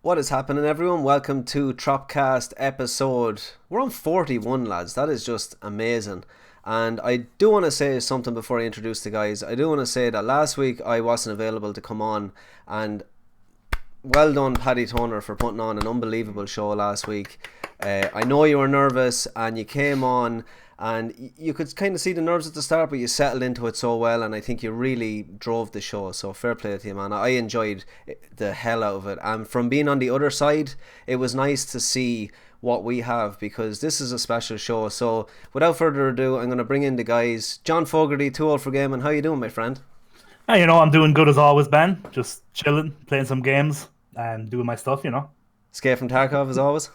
What is happening, everyone? Welcome to Trop-Cast episode. We're on 41, lads. That is just amazing. And I do want to say something before I introduce the guys. I do want to say that last week I wasn't available to come on, and well done, Paddy Toner, for putting on an unbelievable show last week. I know you were nervous and you came on and you could kind of see the nerves at the start, but you settled into it so well, and I think you really drove the show. So fair play to you, man. I enjoyed the hell out of it, and from being on the other side, it was nice to see what we have, because this is a special show. So without further ado, I'm going to bring in the guys. John Fogarty, too old for gaming. How you doing, my friend? I'm doing good as always, Ben. Just chilling, playing some games, and doing my stuff. Skate from Tarkov as always.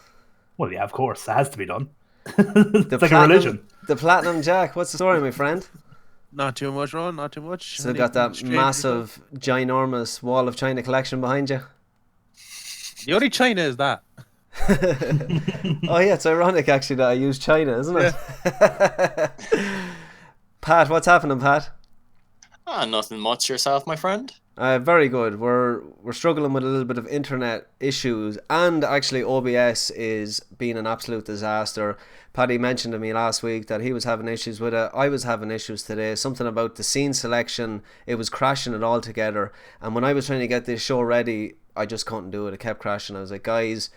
Well, yeah, of course, it has to be done. The It's like a platinum, religion. the platinum Jack. What's the story, my friend? Not too much, Ron. Not too much. Still got Anything that strange for yourself? massive, ginormous wall of China collection behind you. The only China is that. Oh yeah, it's ironic actually that I use China, isn't it? Yeah. Pat, what's happening, Pat? Nothing much yourself, my friend. Very good. We're struggling with a little bit of internet issues, and actually OBS is being an absolute disaster. Paddy mentioned to me last week that he was having issues with it. I was having issues today. Something about the scene selection, it was crashing it all together. And when I was trying to get this show ready, I just couldn't do it. It kept crashing. I was like, guys,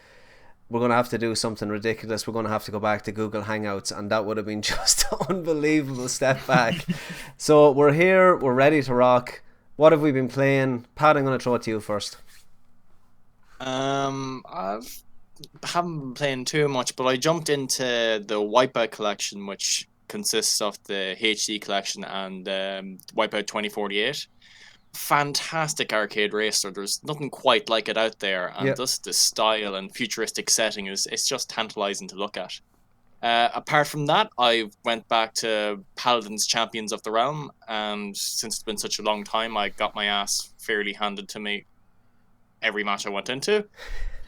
we're going to have to do something ridiculous. We're going to have to go back to Google Hangouts, and that would have been just an unbelievable step back. So we're here, we're ready to rock. What have we been playing? Pat, I'm going to throw it to you first. I haven't been playing too much, but I jumped into the Wipeout collection, which consists of the HD collection and Wipeout 2048. Fantastic arcade racer. There's nothing quite like it out there, and Yeah. just the style and futuristic setting it's just tantalizing to look at. Apart from that, I went back to Paladin's Champions of the Realm, and since it's been such a long time, I got my ass fairly handed to me every match I went into.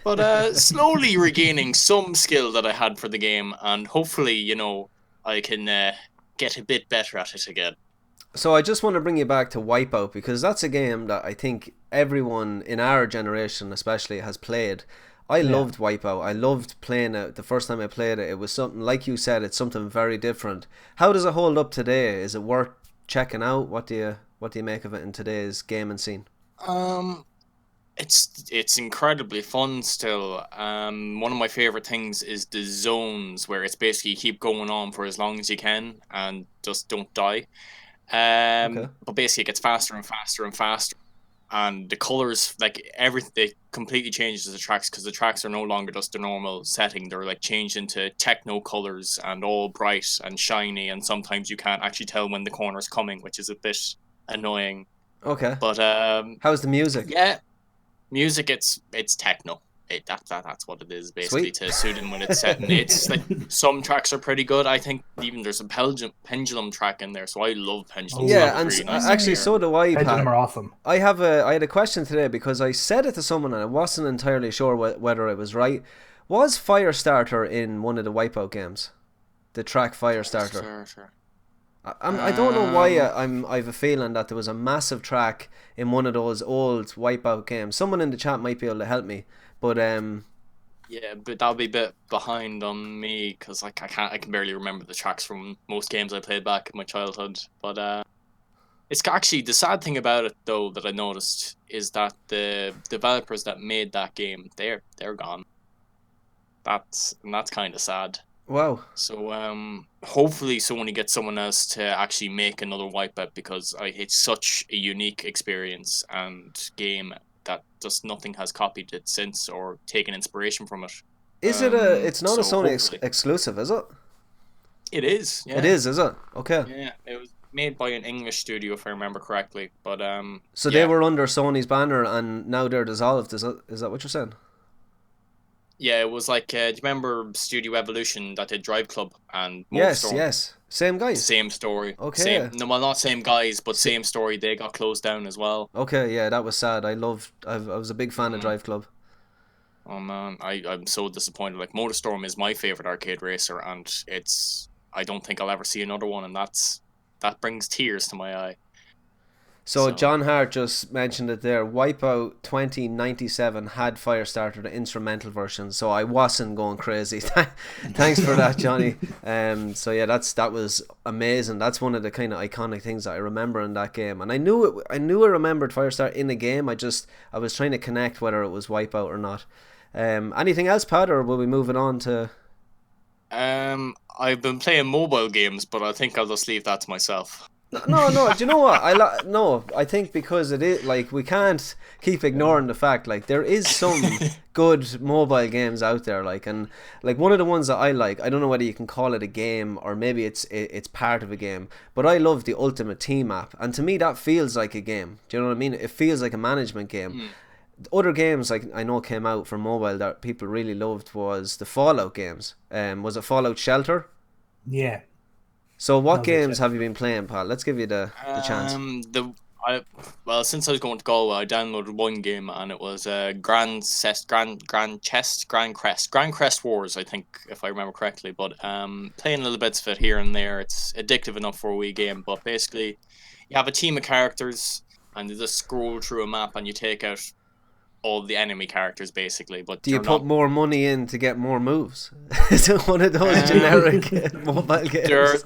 But slowly regaining some skill that I had for the game, and hopefully, I can get a bit better at it again. So I just want to bring you back to Wipeout, because that's a game that I think everyone in our generation especially has played. I Yeah. loved Wipeout. I loved playing it. The first time I played it, it was something, like you said, it's something very different. How does it hold up today? Is it worth checking out? What do you make of it in today's gaming scene? Um, it's incredibly fun still. One of my favorite things is the zones where it's basically keep going on for as long as you can and just don't die. Okay. But basically it gets faster and faster and faster, and the colors, like everything, they completely changes the tracks because the tracks are no longer just the normal setting. They're like changed into techno colors and all bright and shiny, and sometimes you can't actually tell when the corner's coming, which is a bit annoying. Okay. But How's the music? yeah, music, it's techno. That's what it is basically, Sweet. to suit in when it's set. And it's like some tracks are pretty good. I think even there's a pendulum track in there, so I love pendulum. So Yeah, that and was really nice to actually hear. so do I, Pendulum Pat. are awesome. I had a question today because I said it to someone and I wasn't entirely sure whether it was right. Was Firestarter in one of the Wipeout games? The track Firestarter. Sure. I don't know why I have a feeling that there was a massive track in one of those old Wipeout games. Someone in the chat might be able to help me, but Yeah, but that'll be a bit behind on me because like I can barely remember the tracks from most games I played back in my childhood. But it's actually the sad thing about it though that I noticed is that the developers that made that game, they're gone. That's kind of sad. wow. So hopefully someone gets someone else to actually make another Wipeout, because it's such a unique experience and game that just nothing has copied it since or taken inspiration from it. Is it a? It's not a So Sony hopefully exclusive, is it? it is. It Yeah, is it? Okay. yeah. It was made by an English studio if I remember correctly. But So they yeah, were under Sony's banner and now they're dissolved. Is that what you're saying? yeah. It was like, do you remember Studio Evolution that did Drive Club and Yes, Motorstorm? yes. Same guys. Same story. Okay. Same. No, well, not same guys, but same story. They got closed down as well. Okay, yeah, that was sad. I was a big fan of Mm. Drive Club. Oh man, I'm so disappointed. Like Motorstorm is my favorite arcade racer, and I don't think I'll ever see another one, and that brings tears to my eye. So John Hart just mentioned it there. Wipeout 2097 had Firestarter, the instrumental version, so I wasn't going crazy. Thanks for that, Johnny. So yeah, that was amazing. That's one of the kind of iconic things that I remember in that game, and I knew I remembered Firestarter in a game. I was trying to connect whether it was Wipeout or not. Anything else, Pat, or will we move it on to? I've been playing mobile games, but I think I'll just leave that to myself. No. Do you know what? I think because it is like we can't keep ignoring the fact like there is some good mobile games out there. Like and like one of the ones that I like. I don't know whether you can call it a game or maybe it's part of a game. But I love the Ultimate Team app, and to me that feels like a game. Do you know what I mean? It feels like a management game. Other games like I know came out for mobile that people really loved was the Fallout games. Was it Fallout Shelter? Yeah. So what games have you been playing, Paul? Let's give you the chance. Since I was going to Galway, I downloaded one game and it was Grand Crest Wars, I think, if I remember correctly. But playing little bits of it here and there, it's addictive enough for a wee game. But basically, you have a team of characters and you just scroll through a map and you take out all the enemy characters, basically. But do you put more money in to get more moves? Is it one of those generic mobile games?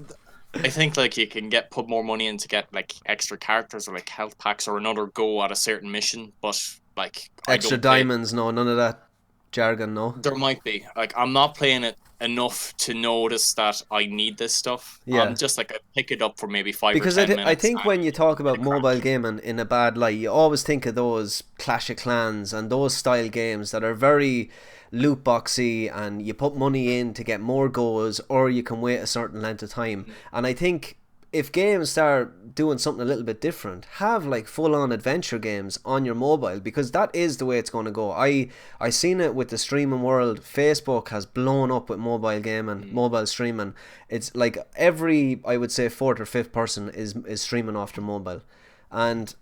I think like you can put more money in to get like extra characters or like health packs or another go at a certain mission, but like extra diamonds, no, none of that jargon, no. There might be. Like I'm not playing it enough to notice that I need this stuff. Yeah. I'm just like I pick it up for maybe 5 because or 10 minutes. I think when you talk about mobile gaming in a bad light, you always think of those Clash of Clans and those style games that are very loot boxy and you put money in to get more goals or you can wait a certain length of time. And I think if games start doing something a little bit different, have like full-on adventure games on your mobile, because that is the way it's going to go. I seen it with the streaming world. Facebook has blown up with mobile gaming, mobile streaming. It's like every, I would say, 4th or 5th person is streaming off their mobile. And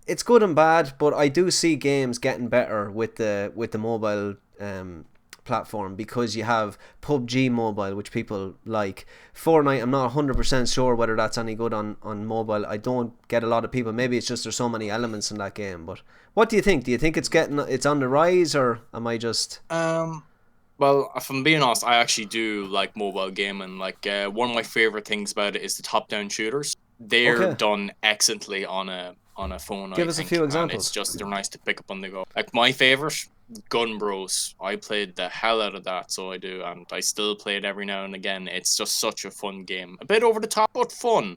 it's good and bad, but I do see games getting better with the mobile platform, because you have PUBG Mobile, which people like. Fortnite, I'm not 100% sure whether that's any good on mobile. I don't get a lot of people. Maybe it's just there's so many elements in that game. But what do you think? Do you think it's on the rise, or am I just... Well, if I'm being honest, I actually do like mobile gaming. Like one of my favorite things about it is the top-down shooters. They're done excellently on a phone. Give us a few examples. It's just they're nice to pick up on the go. Like my favorite, Gun Bros. I played the hell out of that, so I do, and I still play it every now and again. It's just such a fun game. A bit over the top, but fun.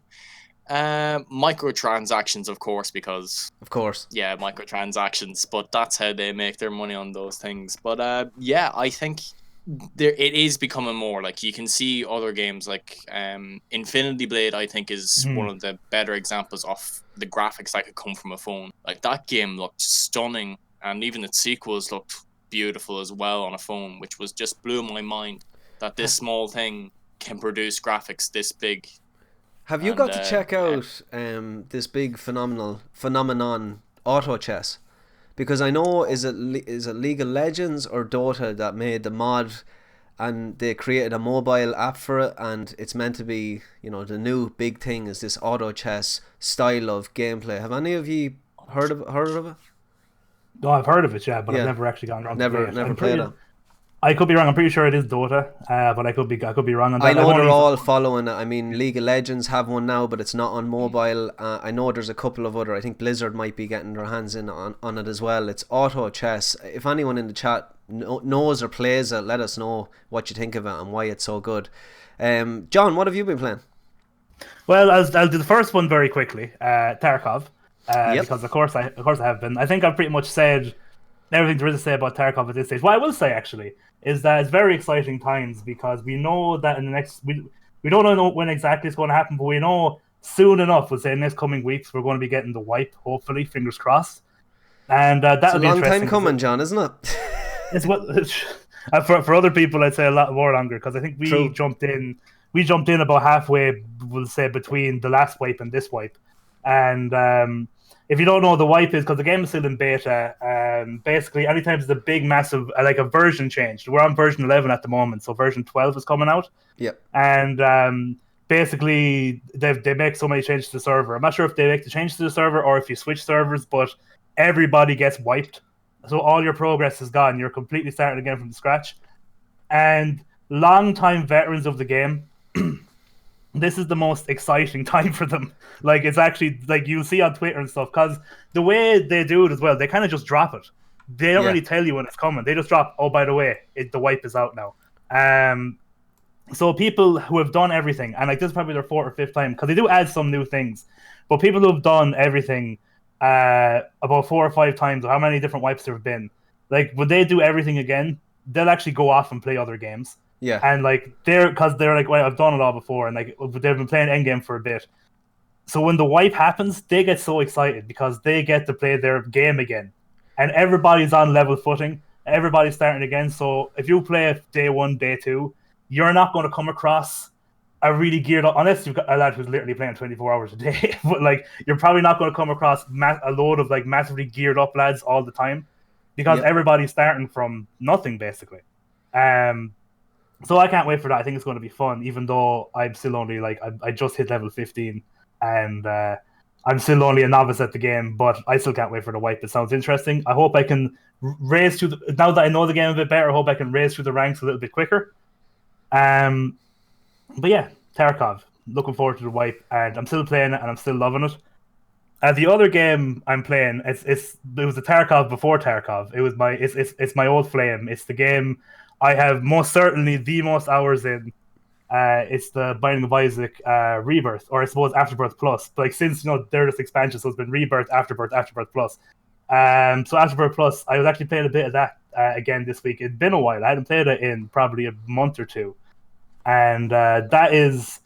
Microtransactions, of course, because microtransactions. But that's how they make their money on those things. But I think it is becoming more like you can see other games like Infinity Blade. I think is one of the better examples of the graphics that could come from a phone. Like that game looked stunning, and even its sequels looked beautiful as well on a phone, which was just blew my mind that this small thing can produce graphics this big. Have you got to check out this big phenomenon, auto chess? Because I know is it League of Legends or Dota that made the mod, and they created a mobile app for it, and it's meant to be, the new big thing is this auto chess style of gameplay. Have any of you heard of it? No, I've heard of it, but I've never actually gone around. Never played it. I could be wrong. I'm pretty sure it is Dota, but I could be wrong on that. I know they're all following it. I mean, League of Legends have one now, but it's not on mobile. I know there's a couple of other. I think Blizzard might be getting their hands in on it as well. It's auto chess. If anyone in the chat knows or plays it, let us know what you think of it and why it's so good. John, what have you been playing? Well, I'll do the first one very quickly. Tarkov, because of course I have been. I think I've pretty much said everything there is to say about Tarkov at this stage. What I will say actually is that it's very exciting times, because we know that in the next we don't know when exactly it's going to happen, but we know soon enough, we'll say in the next coming weeks, we're going to be getting the wipe, hopefully, fingers crossed. And that's a long time coming, John, isn't it? It's what for other people, I'd say a lot more longer, because I think we jumped in about halfway, we'll say, between the last wipe and this wipe. And if you don't know, the wipe is because the game is still in beta. Basically, anytime there's a big, massive, like a version change. We're on version 11 at the moment, so version 12 is coming out. Yep. And basically they make so many changes to the server. I'm not sure if they make the changes to the server or if you switch servers, but everybody gets wiped. So all your progress is gone. You're completely starting again from scratch. And long-time veterans of the game, this is the most exciting time for them. Like, it's actually, like, you'll see on Twitter and stuff, because the way they do it as well, they kind of just drop it. They don't really tell you when it's coming. They just drop, oh, by the way, the wipe is out now. So people who have done everything, and like this is probably their 4th or 5th time, because they do add some new things, but people who have done everything about 4 or 5 times, or how many different wipes there have been, like when they do everything again, they'll actually go off and play other games. Yeah. And like they're like, well, I've done it all before, and like they've been playing endgame for a bit. So when the wipe happens, they get so excited because they get to play their game again, and everybody's on level footing. Everybody's starting again. So if you play day 1, day 2, you're not going to come across a really geared up, unless you've got a lad who's literally playing 24 hours a day. But like, you're probably not going to come across a load of like massively geared up lads all the time, because everybody's starting from nothing basically. So I can't wait for that. I think it's going to be fun, even though I'm still only like I just hit level 15, and I'm still only a novice at the game. But I still can't wait for the wipe. It sounds interesting. I hope I can raise through now that I know the game a bit better. I hope I can raise through the ranks a little bit quicker. But yeah, Tarkov. Looking forward to the wipe, and I'm still playing it, and I'm still loving it. The other game I'm playing, it was the Tarkov before Tarkov. It's my old flame. It's the game I have most certainly the most hours in. It's the Binding of Isaac Rebirth, or I suppose Afterbirth Plus. But like, since they're just expansions, so it's been Rebirth, Afterbirth, Afterbirth Plus. So Afterbirth Plus, I was actually playing a bit of that again this week. It'd been a while. I hadn't played it in probably a month or two, and that is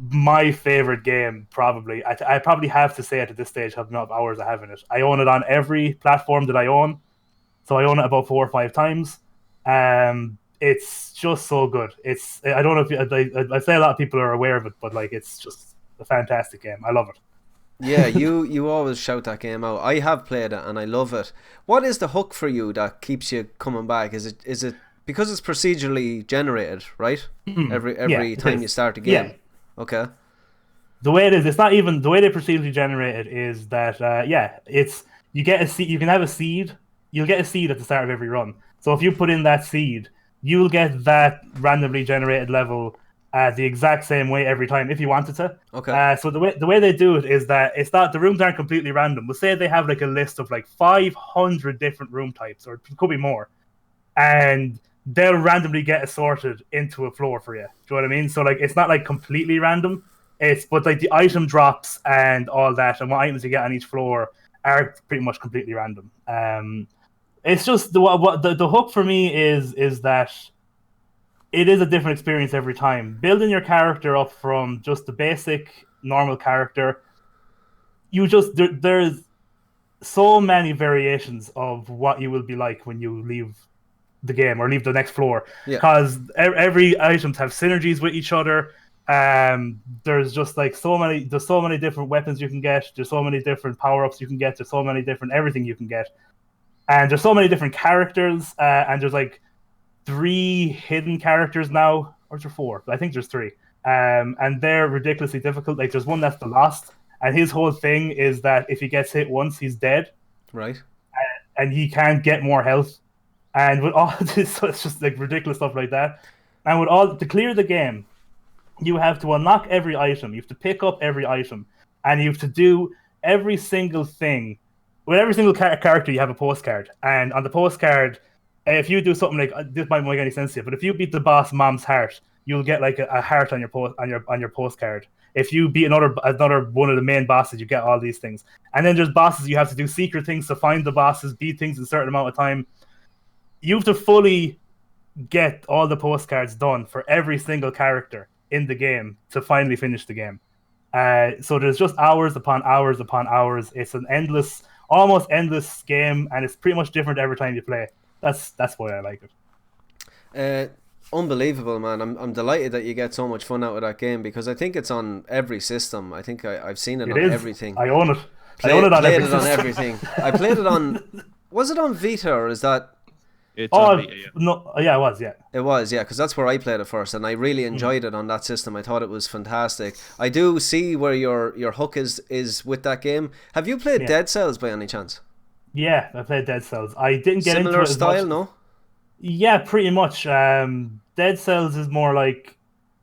my favorite game. Probably, I probably have to say it at this stage how enough hours I have in it. I own it on every platform that I own, so I own it about 4 or 5 times. It's just so good. I don't know if I say a lot of people are aware of it, but like, it's just a fantastic game. I love it. Yeah, you always shout that game out. I have played it and I love it. What is the hook for you that keeps you coming back? Is it because it's procedurally generated, right? Every time you start a game. Yeah. Okay. The way it is, it's not even the way they procedurally generate it is that it's you get a seed. You can have a seed. You'll get a seed at the start of every run. So if you put in that seed, you'll get that randomly generated level the exact same way every time if you wanted to. Okay. So the way they do it is that it's not, the rooms aren't completely random. We'll say they have like a list of like 500 different room types, or it could be more, and they'll randomly get assorted into a floor for you. Do you know what I mean? So like, it's not like completely random. But like the item drops and all that, and what items you get on each floor are pretty much completely random. It's just the hook for me is that it is a different experience every time. Building your character up from just the basic normal character, there's so many variations of what you will be like when you leave the game or leave the next floor, because every items have synergies with each other. There's just like so many different weapons you can get. There's so many different power-ups you can get. There's so many different everything you can get. And there's so many different characters, and there's like 3 hidden characters now, or is there 4? I think there's 3. And they're ridiculously difficult. Like, there's one that's the Lost, and his whole thing is that if he gets hit once, he's dead. Right. And he can't get more health. And with all this, so it's just like ridiculous stuff like that. And with all to clear the game, you have to unlock every item. You have to pick up every item, and you have to do every single thing. With every single character, you have a postcard, and on the postcard, if you do something like this, might make any sense to you, but if you beat the boss Mom's Heart, you'll get like a heart on your postcard. If you beat another one of the main bosses, you get all these things. And then there's bosses you have to do secret things to find the bosses, beat things in a certain amount of time. You have to fully get all the postcards done for every single character in the game to finally finish the game. So there's just hours upon hours upon hours. It's an almost endless game, and it's pretty much different every time you play. That's why I like it. Unbelievable, man. I'm delighted that you get so much fun out of that game, because I think it's on every system. I think I've seen it on everything. I own it. I own it on everything. I played it on. Was it on Vita, or is that? It's on Oh Vita, yeah. no, yeah, it was, yeah. It was, yeah, because that's where I played it first, and I really enjoyed it on that system. I thought it was fantastic. I do see where your hook is with that game. Have you played Yeah. Dead Cells by any chance? Yeah, I played Dead Cells. I didn't get into Similar it as much. style, no? Yeah, pretty much. Dead Cells is more like,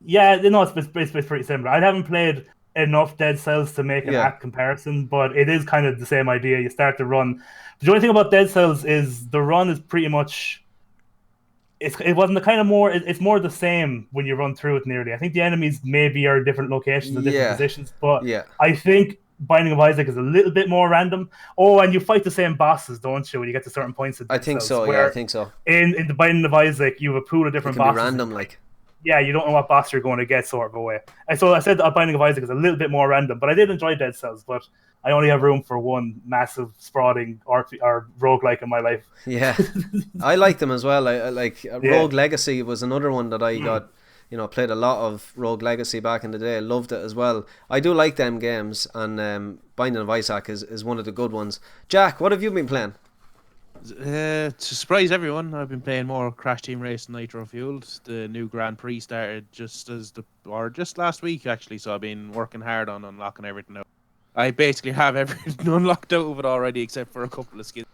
yeah, no, it's pretty similar. I haven't played enough Dead Cells to make an Yeah, apt comparison, but it is kind of the same idea. You start to run. The only thing about Dead Cells is the run is pretty much. It wasn't the kind of more. It's more the same when you run through it nearly. I think the enemies maybe are different locations and different yeah, positions, but yeah. I think Binding of Isaac is a little bit more random. Oh, and you fight the same bosses, don't you, when you get to certain points of I Dead think Cells? so. Yeah, I Where think so. in the Binding of Isaac, you have a pool of It different can be bosses. random, like. Yeah, you don't know what boss you're going to get, sort of a way. And so I said that Binding of Isaac is a little bit more random, but I did enjoy Dead Cells. But I only have room for one massive sprawling or roguelike in my life. Yeah, I like them as well. I like Yeah. Rogue Legacy was another one that I got. Played a lot of Rogue Legacy back in the day. Loved it as well. I do like them games, and Binding of Isaac is one of the good ones. Jack, what have you been playing? To surprise everyone, I've been playing more Crash Team Racing Nitro Fueled. The new Grand Prix started just last week actually, so I've been working hard on unlocking everything out. I basically have everything unlocked out of it already, except for a couple of skins.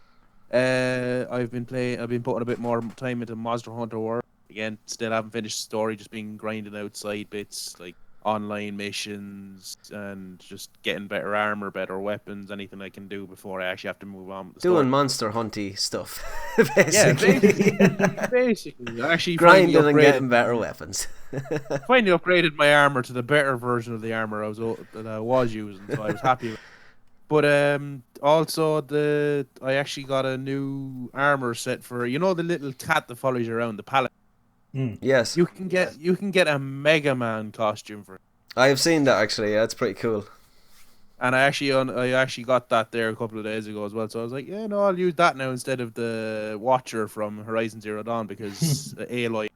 I've been putting a bit more time into Monster Hunter World. Again, still haven't finished the story, just been grinding out side bits like online missions and just getting better armor, better weapons, anything I can do before I actually have to move on with the story. Doing Monster Hunty stuff, Yeah, basically. basically. I actually Grinding and getting better weapons. finally upgraded my armor to the better version of the armor that I was using, so I was happy with it. But also I actually got a new armor set for the little cat that follows you around, the pallet. Yes, You can get a Mega Man costume for it. I have seen that actually. Yeah, it's pretty cool. And I actually got that there a couple of days ago as well. So I was like, yeah, no, I'll use that now instead of the Watcher from Horizon Zero Dawn because Aloy,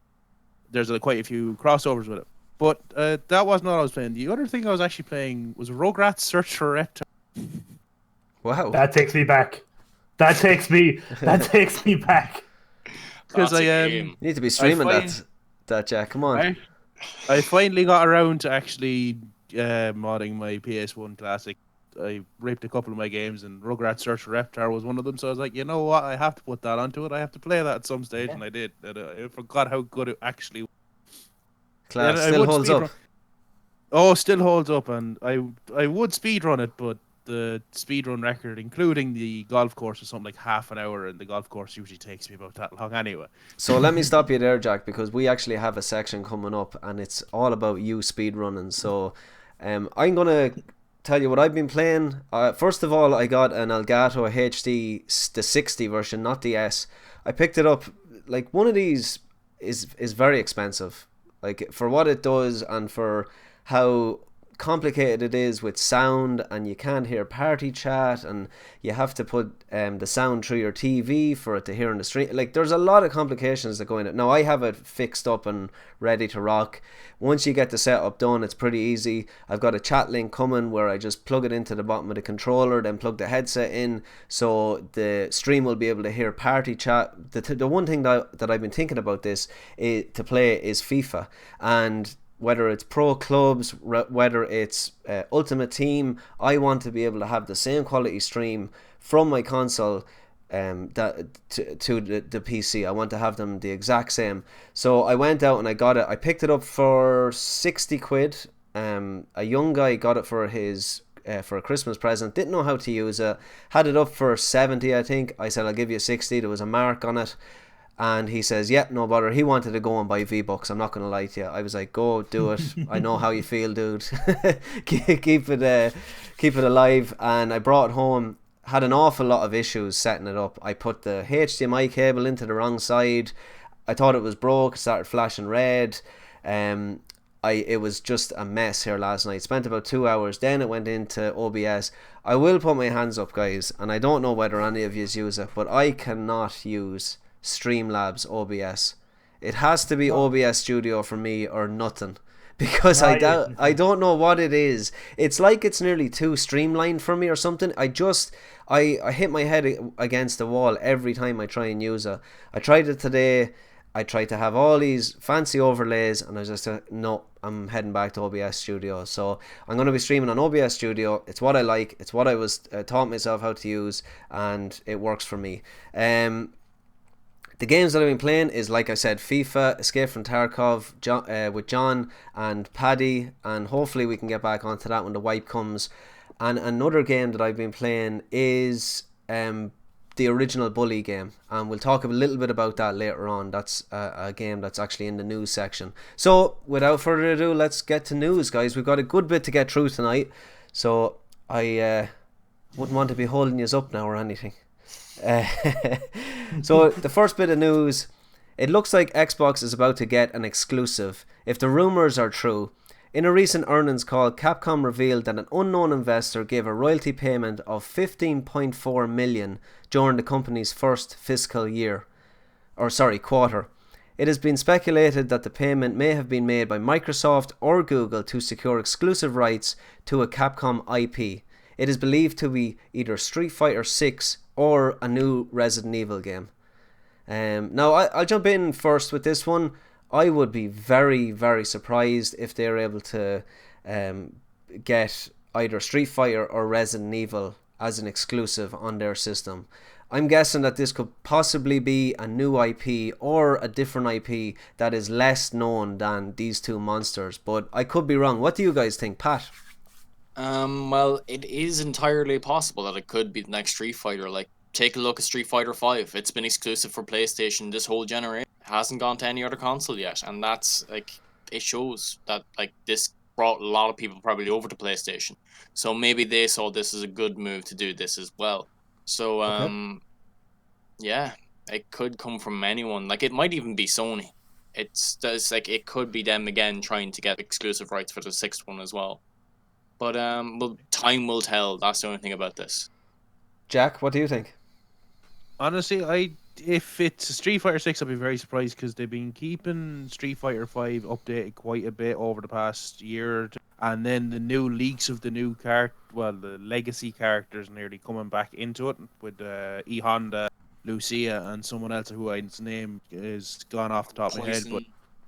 there's quite a few crossovers with it. But that wasn't all I was playing. The other thing I was actually playing was Rugrats Search for Reptile. Wow, That takes me back. That takes me back. Because That's a I game. you need to be streaming that Jack. Come on. I finally got around to actually modding my PS1 Classic. I ripped a couple of my games, and Rugrats Search for Reptar was one of them. So I was like, you know what? I have to put that onto it. I have to play that at some stage, and I did. And I forgot how good it actually was. Class Yeah, still holds up. Oh, still holds up, and I would speedrun it, but the speedrun record, including the golf course, was something like half an hour, and the golf course usually takes me about that long anyway. So let me stop you there, Jack, because we actually have a section coming up, and it's all about you speedrunning. So I'm gonna tell you what I've been playing. First of all, I got an Elgato HD, the 60 version, not the S. I picked it up. Like, one of these is very expensive, like for what it does and for how complicated it is with sound, and you can't hear party chat, and you have to put the sound through your TV for it to hear on the stream. Like, there's a lot of complications that go in it. Now I have it fixed up and ready to rock. Once you get the setup done, it's pretty easy. I've got a chat link coming where I just plug it into the bottom of the controller, then plug the headset in, so the stream will be able to hear party chat. The one thing that I've been thinking about this to play is FIFA, and whether it's pro clubs, whether it's Ultimate Team, I want to be able to have the same quality stream from my console that to the PC. I want to have them the exact same. So I went out and I got it. I picked it up for 60 quid. A young guy got it for his for a Christmas present. Didn't know how to use it. Had it up for 70, I think. I said, I'll give you 60. There was a mark on it. And he says, yeah, no bother. He wanted to go and buy V-Bucks. I'm not going to lie to you. I was like, go do it. I know how you feel, dude. keep it alive. And I brought it home. Had an awful lot of issues setting it up. I put the HDMI cable into the wrong side. I thought it was broke. It started flashing red. It was just a mess here last night. Spent about 2 hours. Then it went into OBS. I will put my hands up, guys. And I don't know whether any of you use it, but I cannot use Streamlabs OBS. It has to be OBS Studio for me or nothing, because Right. I don't know what it is. It's like it's nearly too streamlined for me or something. I hit my head against the wall every time I try and use it. I tried it today. I tried to have all these fancy overlays, and I was just no, I'm heading back to OBS Studio. So I'm going to be streaming on OBS Studio. It's what I like. It's what I was taught myself how to use, and it works for me. The games that I've been playing is, like I said, FIFA, Escape from Tarkov, with John and Paddy, and hopefully we can get back onto that when the wipe comes. And another game that I've been playing is the original Bully game, and we'll talk a little bit about that later on. That's a game that's actually in the news section. So without further ado, let's get to news, guys. We've got a good bit to get through tonight, so I wouldn't want to be holding you up now or anything. So the first bit of news, it looks like Xbox is about to get an exclusive, if the rumours are true. In a recent earnings call, Capcom revealed that an unknown investor gave a royalty payment of 15.4 million during the company's first fiscal quarter. It has been speculated that the payment may have been made by Microsoft or Google to secure exclusive rights to a Capcom IP. It is believed to be either Street Fighter 6 or a new Resident Evil game. Now, I'll jump in first with this one. I would be very, very surprised if they're able to get either Street Fighter or Resident Evil as an exclusive on their system. I'm guessing that this could possibly be a new IP or a different IP that is less known than these two monsters, but I could be wrong. What do you guys think, Pat? Well, it is entirely possible that it could be the next Street Fighter. Like, take a look at Street Fighter 5. It's been exclusive for PlayStation this whole generation. It hasn't gone to any other console yet, and that's like, it shows that like this brought a lot of people probably over to PlayStation. So maybe they saw this as a good move to do this as well. So yeah, it could come from anyone. Like, it might even be Sony. It's like it could be them again trying to get exclusive rights for the sixth one as well. But well, time will tell. That's the only thing about this. Jack, what do you think? Honestly, if it's Street Fighter 6, I'd be very surprised because they've been keeping Street Fighter 5 updated quite a bit over the past year or two. And then the new leaks of the new the legacy characters nearly coming back into it with E Honda, Lucia, and someone else whose name is gone off the top of my head. But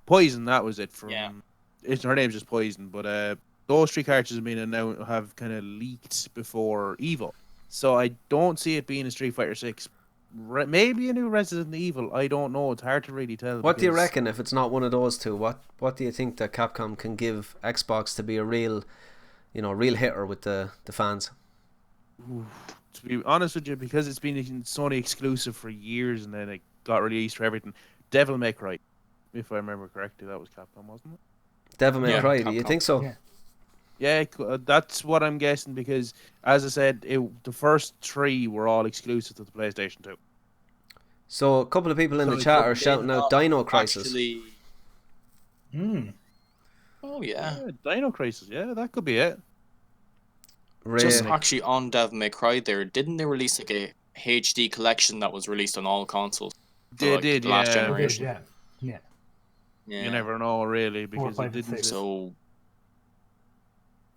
Poison, that was it. Her name's just Poison. But those three characters have kind of leaked before EVO. So I don't see it being a Street Fighter 6. Maybe a new Resident Evil. I don't know. It's hard to really tell. What do you reckon if it's not one of those two? What do you think that Capcom can give Xbox to be a real hitter with the fans? To be honest with you, because it's been Sony exclusive for years and then it got released for everything. Devil May Cry, if I remember correctly, that was Capcom, wasn't it? Devil May Cry, do you think so? Yeah, that's what I'm guessing because, as I said, the first three were all exclusive to the PlayStation 2. So a couple of people in the chat are shouting out Dino Crisis. Actually... Oh yeah, Dino Crisis. Yeah, that could be it. Just actually on Devil May Cry, didn't they release like a HD collection that was released on all consoles? They did, last generation. Yeah. You never know, really, because it didn't. So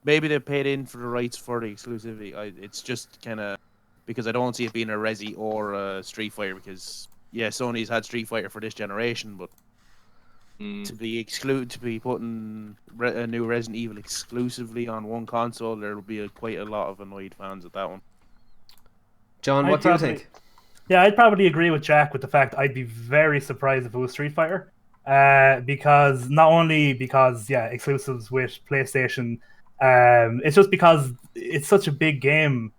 maybe they paid in for the rights for the exclusivity. It's just kind of because I don't see it being a Resi or a Street Fighter because Sony's had Street Fighter for this generation, but to be putting a new Resident Evil exclusively on one console, there will be quite a lot of annoyed fans at that one. John, what do you think? Yeah, I'd probably agree with Jack with the fact I'd be very surprised if it was Street Fighter, because not only because exclusives with PlayStation. It's just because it's such a big game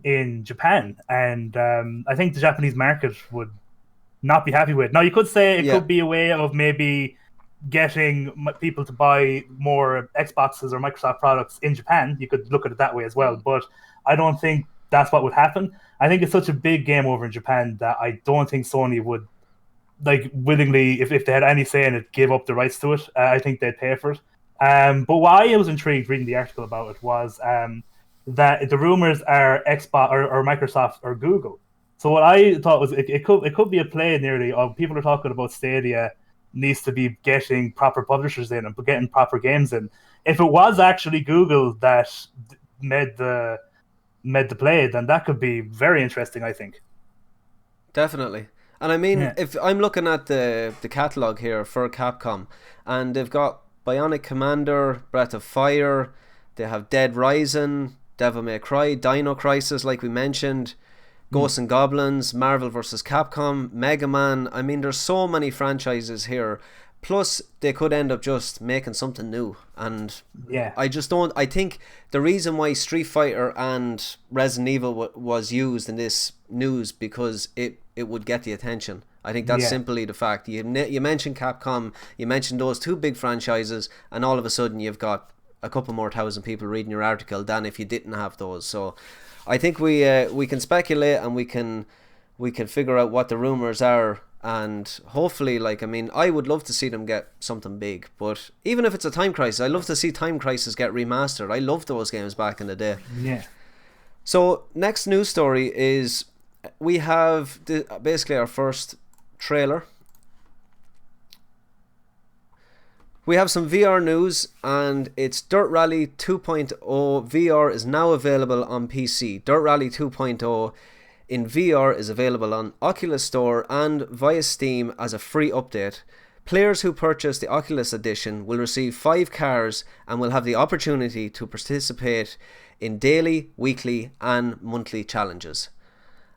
in Japan, and I think the Japanese market would not be happy with it. Now, you could say it could be a way of maybe getting people to buy more Xboxes or Microsoft products in Japan. You could look at it that way as well, but I don't think that's what would happen. I think it's such a big game over in Japan that I don't think Sony would willingly, if they had any say in it, give up the rights to it. I think they'd pay for it. But why I was intrigued reading the article about it was that the rumors are Xbox or Microsoft or Google. So what I thought was it could be a play nearly of people are talking about Stadia needs to be getting proper publishers in and getting proper games in. If it was actually Google that made the play, then that could be very interesting, I think. Definitely. And I mean, if I'm looking at the catalogue here for Capcom, and they've got Bionic Commander, Breath of Fire, they have Dead Rising, Devil May Cry, Dino Crisis, like we mentioned, Ghosts and Goblins, Marvel vs. Capcom, Mega Man. I mean, there's so many franchises here. Plus, they could end up just making something new. And I just don't... I think the reason why Street Fighter and Resident Evil was used in this news, because it would get the attention. I think that's simply the fact. You mentioned Capcom, you mentioned those two big franchises, and all of a sudden you've got a couple more thousand people reading your article than if you didn't have those. So I think we can speculate, and we can figure out what the rumors are, and hopefully, like, I mean, I would love to see them get something big, but even if it's a Time Crisis, I love to see Time Crisis get remastered. I loved those games back in the day. Yeah. So next news story is we have basically our first trailer. We have some VR news, and it's Dirt Rally 2.0 VR is now available on PC. Dirt Rally 2.0 in VR is available on Oculus Store and via Steam as a free update. Players who purchase the Oculus Edition will receive 5 cars and will have the opportunity to participate in daily, weekly and monthly challenges.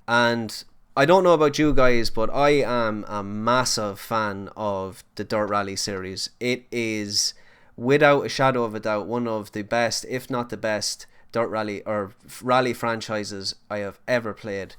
And I don't know about you guys, but I am a massive fan of the Dirt Rally series. It is, without a shadow of a doubt, one of the best, if not the best, Dirt Rally or rally franchises I have ever played.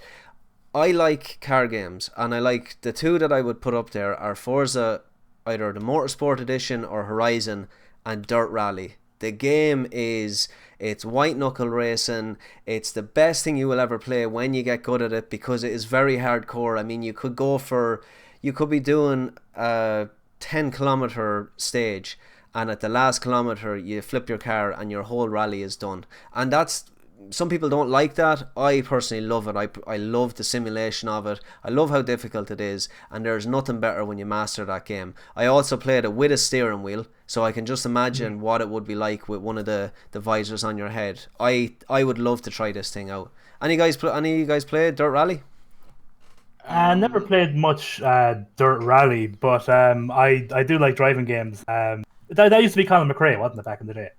I like car games, and I like the two that I would put up there are Forza, either the Motorsport Edition or Horizon, and Dirt Rally. The game is, it's white knuckle racing. It's the best thing you will ever play when you get good at it, because it is very hardcore. I mean, you could be doing a 10-kilometer stage, and at the last kilometer you flip your car and your whole rally is done. And that's, some people don't like that. I personally love it. I love the simulation of it. I love how difficult it is, and there's nothing better when you master that game. I also played it with a steering wheel, so I can just imagine what it would be like with one of the visors on your head. I would love to try this thing out. Any of you guys play Dirt Rally? I never played much Dirt Rally, but I do like driving games. That used to be Colin McRae, wasn't it, back in the day?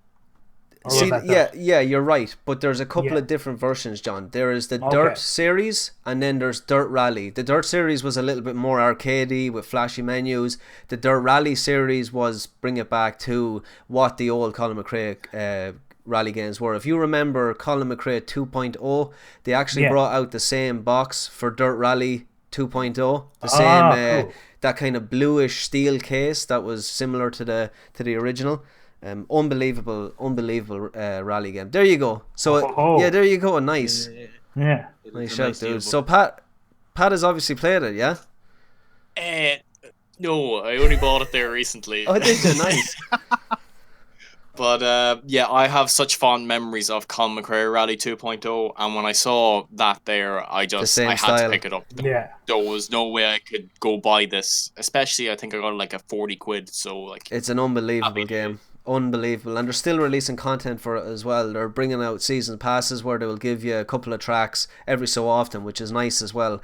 See, yeah, you're right. But there's a couple of different versions, John. There is the Dirt series, and then there's Dirt Rally. The Dirt series was a little bit more arcadey with flashy menus. The Dirt Rally series was bring it back to what the old Colin McRae rally games were. If you remember Colin McRae 2.0, they actually brought out the same box for Dirt Rally 2.0. The same cool. That kind of bluish steel case that was similar to the original. Unbelievable rally game. There you go. So yeah, there you go. Nice. Yeah. Nice shout, dude. So Pat has obviously played it, yeah? No, I only bought it there recently. Oh, did you? Nice. But yeah, I have such fond memories of Colin McRae Rally 2.0, and when I saw that there, I had to pick it up. Yeah. There was no way I could go buy this, especially I think I got like a 40 quid, so like... It's an unbelievable game. Unbelievable. And they're still releasing content for it as well. They're bringing out season passes where they will give you a couple of tracks every so often, which is nice as well.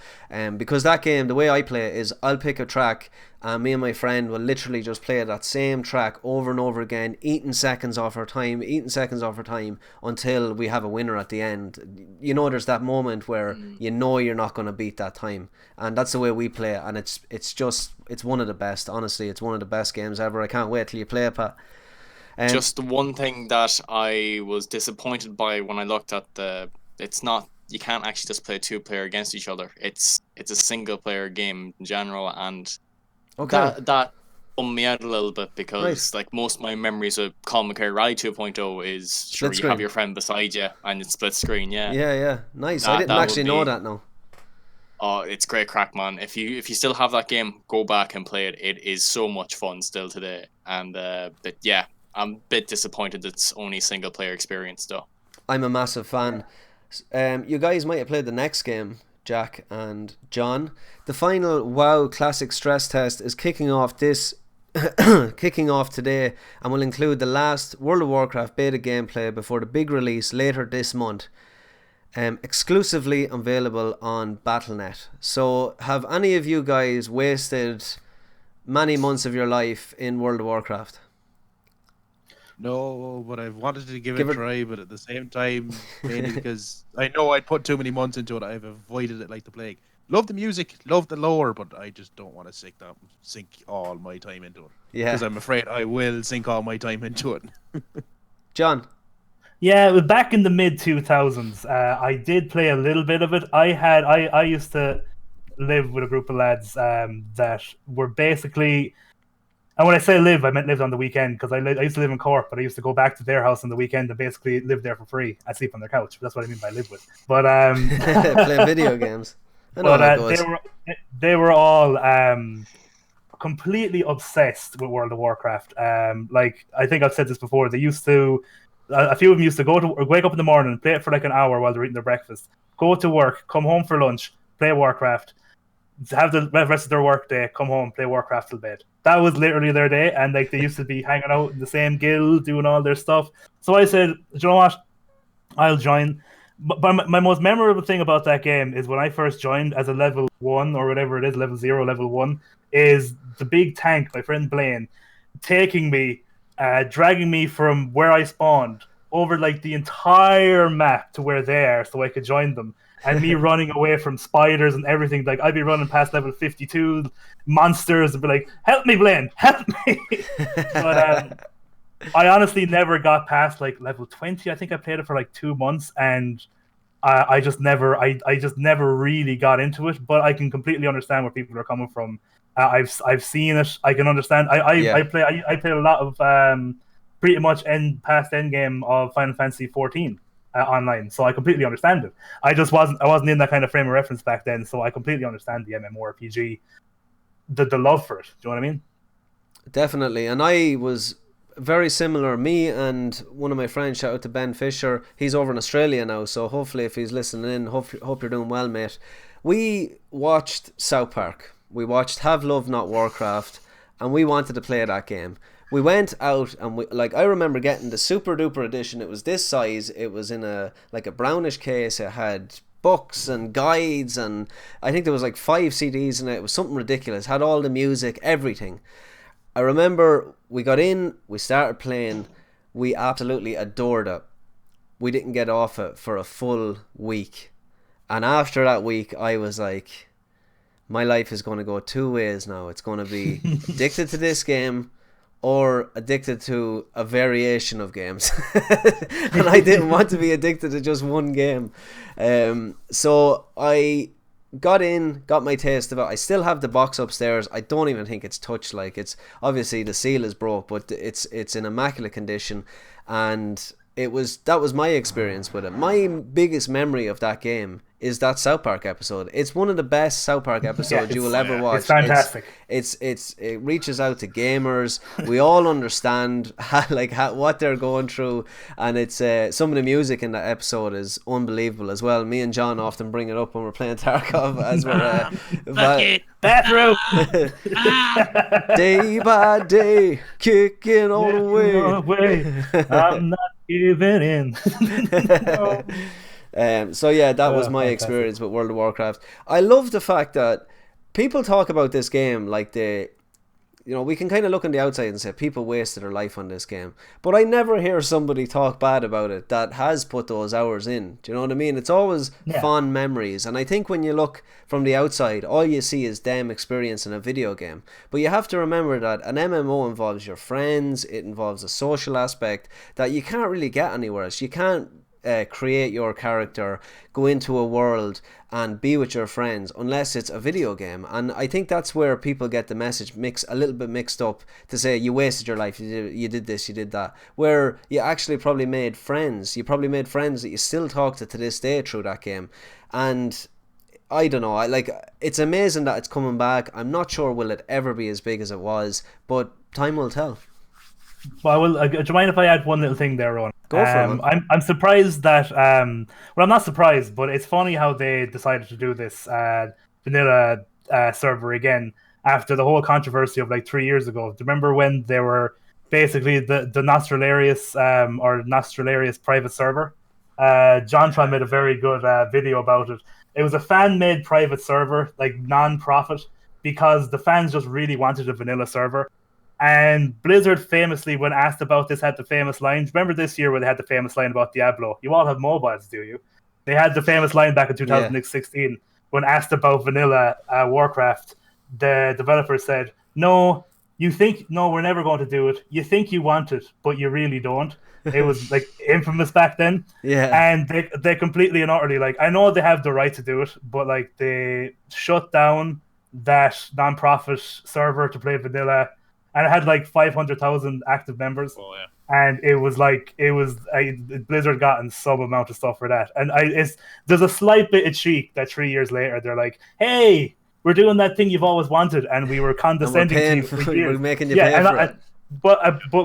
Because that game, the way I play it is I'll pick a track and me and my friend will literally just play that same track over and over again, eating seconds off our time until we have a winner at the end. You know, there's that moment where you know you're not going to beat that time, and that's the way we play it. And it's one of the best. Honestly, it's one of the best games ever. I can't wait till you play it, Pat. Just the one thing that I was disappointed by when I looked at you can't actually just play 2-player against each other. It's a single player game in general, and that bummed me out a little bit, because like most of my memories of Colin McRae Rally 2.0 is you have your friend beside you and it's split screen. Yeah, nice. I didn't actually know that. No. Oh, it's great crack, man. If you still have that game, go back and play it. It is so much fun still today. And but yeah, I'm a bit disappointed it's only single player experience though. I'm a massive fan. You guys might have played the next game, Jack and John. The final WoW Classic stress test is kicking off this kicking off today, and will include the last World of Warcraft beta gameplay before the big release later this month. Exclusively available on Battle.net. So, have any of you guys wasted many months of your life in World of Warcraft? No, but I've wanted to give it a try, but at the same time, mainly because I know I'd put too many months into it, I've avoided it like the plague. Love the music, love the lore, but I just don't want to sink all my time into it. Yeah. Because I'm afraid I will sink all my time into it. John? Yeah, back in the mid 2000s, I did play a little bit of it. I used to live with a group of lads that were basically, and when I say live, I meant lived on the weekend, because I used to live in Cork, but I used to go back to their house on the weekend and basically live there for free. I sleep on their couch. That's what I mean by live with. But play video games. I know how it goes. They were all completely obsessed with World of Warcraft. Like, I think I've said this before. They used to. A few of them used to wake up in the morning, play it for like an hour while they're eating their breakfast, go to work, come home for lunch, play Warcraft, have the rest of their work day, come home, play Warcraft till bed. That was literally their day, and like they used to be hanging out in the same guild, doing all their stuff. So I said, do you know what? I'll join. But my most memorable thing about that game is when I first joined as a level 1 or whatever it is, level 0, level 1, is the big tank, my friend Blaine, taking me, dragging me from where I spawned over like the entire map to where they are so I could join them. And me running away from spiders and everything. Like, I'd be running past level 52 monsters and be like, help me, Blaine, help me. But I honestly never got past like level 20. I think I played it for like 2 months, and I just never really got into it. But I can completely understand where people are coming from. I've seen it. I can understand. I play a lot of pretty much past end game of Final Fantasy 14 online, so I completely understand it. I wasn't in that kind of frame of reference back then, so I completely understand the MMORPG, the love for it. Do you know what I mean? Definitely, and I was very similar. Me and one of my friends, shout out to Ben Fisher, he's over in Australia now, so hopefully if he's listening in, hope you're doing well, mate. We watched South Park. We watched Have Love Not Warcraft, and we wanted to play that game. We went out and I remember getting the super duper edition. It was this size. It was in a brownish case. It had books and guides, and I think there was like 5 CDs in it. It was something ridiculous. Had all the music, everything. I remember we got in, we started playing, we absolutely adored it. We didn't get off it for a full week. And after that week, I was like, my life is going to go 2 ways now. It's going to be addicted to this game or addicted to a variation of games. And I didn't want to be addicted to just one game. So I got my taste of it. I still have the box upstairs. I don't even think it's touched. Like, it's obviously the seal is broke, but it's in immaculate condition. And that was my experience with it. My biggest memory of that game is that South Park episode. It's one of the best South Park episodes you will ever watch. It's fantastic. It reaches out to gamers. We all understand what they're going through, and it's some of the music in that episode is unbelievable as well. Me and John often bring it up when we're playing Tarkov as we're bathroom day by day, kicking all the way. I'm not giving in. No. So yeah, that was my experience with World of Warcraft. I love the fact that people talk about this game like we can kind of look on the outside and say people wasted their life on this game, but I never hear somebody talk bad about it that has put those hours in. Do you know what I mean? It's always fond memories, and I think when you look from the outside, all you see is them experiencing a video game. But you have to remember that an MMO involves your friends, it involves a social aspect that you can't really get anywhere else. You can't create your character, go into a world and be with your friends unless it's a video game. And I think that's where people get the message a little bit mixed up, to say you wasted your life, you did this, you did that, where you actually probably made friends. You probably made friends that you still talk to this day through that game. And I don't know, it's amazing that it's coming back. I'm not sure will it ever be as big as it was, but time will tell. Well, do you mind if I add one little thing there, Ron? Go for it. I'm surprised that I'm not surprised, but it's funny how they decided to do this vanilla server again. after the whole controversy of like 3 years ago. Do you remember when they were basically the Nostralarius or Nostralarius private server? JonTron made a very good video about it. It was a fan-made private server, like non-profit, because the fans just really wanted a vanilla server. And Blizzard famously, when asked about this, had the famous line. Remember this year where they had the famous line about Diablo? You all have mobiles, do you? They had the famous line back in 2016 when asked about vanilla Warcraft. The developer said, "No, we're never going to do it. You think you want it, but you really don't." It was like infamous back then. Yeah. And they completely and utterly, like, I know they have the right to do it, but like they shut down that non-profit server to play vanilla, and it had like 500,000 active members. Oh yeah. And Blizzard gotten some amount of stuff for that. And there's a slight bit of cheek that 3 years later they're like, "Hey, we're doing that thing you've always wanted, and we were condescending to you for years. We're making you pay for it." But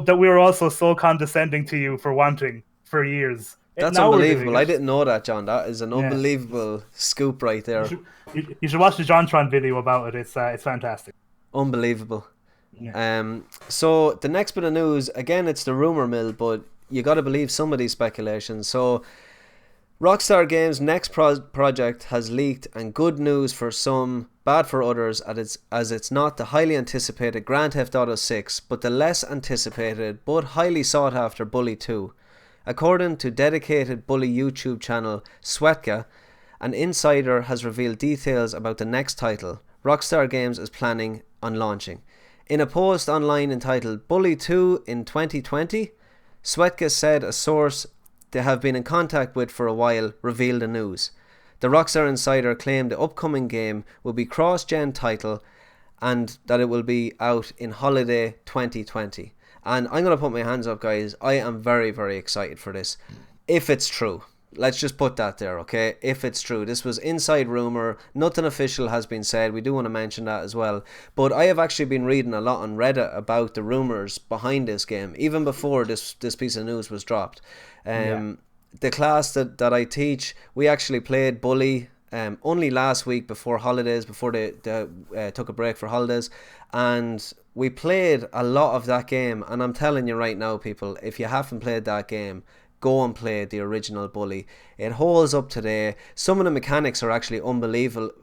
that we were also so condescending to you for wanting for years. That's Now we're doing unbelievable. it. I didn't know that, John. That is an unbelievable scoop right there. You should watch the JonTron video about it. It's fantastic. Unbelievable. Yeah. So the next bit of news, again, it's the rumor mill, but you got to believe some of these speculations. So Rockstar Games' next project has leaked, and good news for some, bad for others, as it's not the highly anticipated Grand Theft Auto 6, but the less anticipated but highly sought after Bully 2. According to dedicated Bully YouTube channel Swetka, an insider has revealed details about the next title Rockstar Games is planning on launching. In a post online entitled Bully 2 in 2020, Swetka said a source they have been in contact with for a while revealed the news. The Rockstar insider claimed the upcoming game will be cross-gen title and that it will be out in holiday 2020. And I'm going to put my hands up, guys. I am very, very excited for this. If it's true. Let's just put that there, okay? If it's true. This was inside rumor. Nothing official has been said. We do want to mention that as well. But I have actually been reading a lot on Reddit about the rumors behind this game, even before this piece of news was dropped. The class that I teach, we actually played Bully only last week before holidays, before they took a break for holidays. And we played a lot of that game. And I'm telling you right now, people, if you haven't played that game, go and play the original Bully. It holds up today. Some of the mechanics are actually unbelievable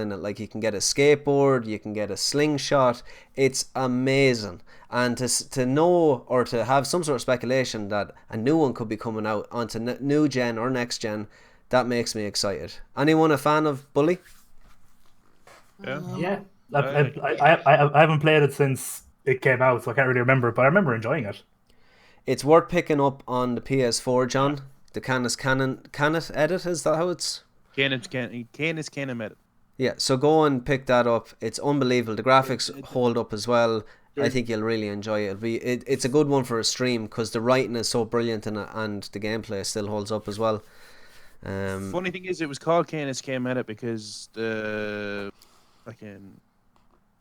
in it. Like, you can get a skateboard, you can get a slingshot. It's amazing. And to know or to have some sort of speculation that a new one could be coming out onto new gen or next gen, that makes me excited. Anyone a fan of Bully? Yeah. I haven't played it since it came out, so I can't really remember, but I remember enjoying it. It's worth picking up on the PS4, John. The Canis edit, is that how it's? Canis edit. Yeah, so go and pick that up. It's unbelievable. The graphics hold up as well. Sure. I think you'll really enjoy it. It's a good one for a stream because the writing is so brilliant in it, and the gameplay still holds up as well. Funny thing is, it was called Canis edit because the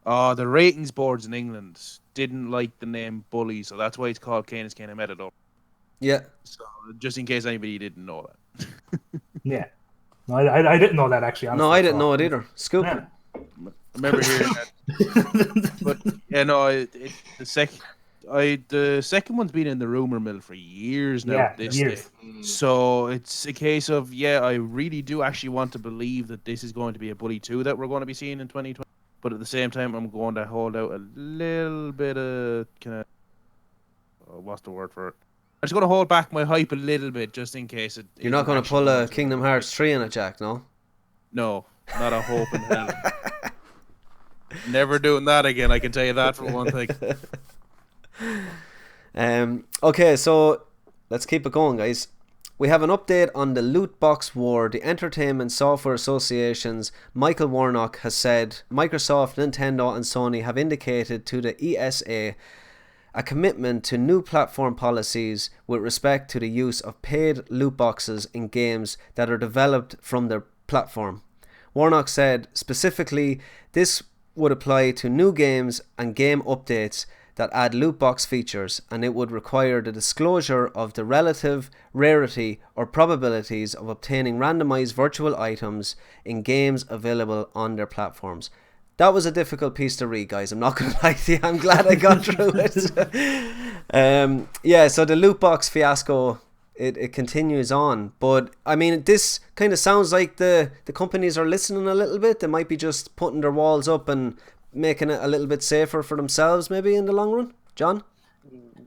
ratings boards in England didn't like the name Bully, so that's why it's called Canis edit. Yeah. So just in case anybody didn't know that. Yeah. No, I didn't know that, actually. Honestly. No, I didn't know it either. Scoop. Yeah. I remember hearing that. But yeah, no, the second one's been in the rumor mill for years now. Yeah, this years. day. So it's a case of, I really do actually want to believe that this is going to be a Bully 2 that we're going to be seeing in 2020. But at the same time, I'm going to hold out a little bit of what's the word for it? I'm just going to hold back my hype a little bit just in case it. You're not going to pull a Kingdom Hearts 3 in it, Jack, no? No, not a hope in hell. Never doing that again, I can tell you that for one thing. Okay, so let's keep it going, guys. We have an update on the loot box war. The Entertainment Software Association's Michael Warnock has said Microsoft, Nintendo and Sony have indicated to the ESA a commitment to new platform policies with respect to the use of paid loot boxes in games that are developed from their platform. Warnock said specifically this would apply to new games and game updates that add loot box features, and it would require the disclosure of the relative rarity or probabilities of obtaining randomized virtual items in games available on their platforms. That was a difficult piece to read, guys. I'm not going to lie to you. I'm glad I got through it. Yeah, so the loot box fiasco, it continues on. But, I mean, this kind of sounds like the companies are listening a little bit. They might be just putting their walls up and making it a little bit safer for themselves, maybe, in the long run. John?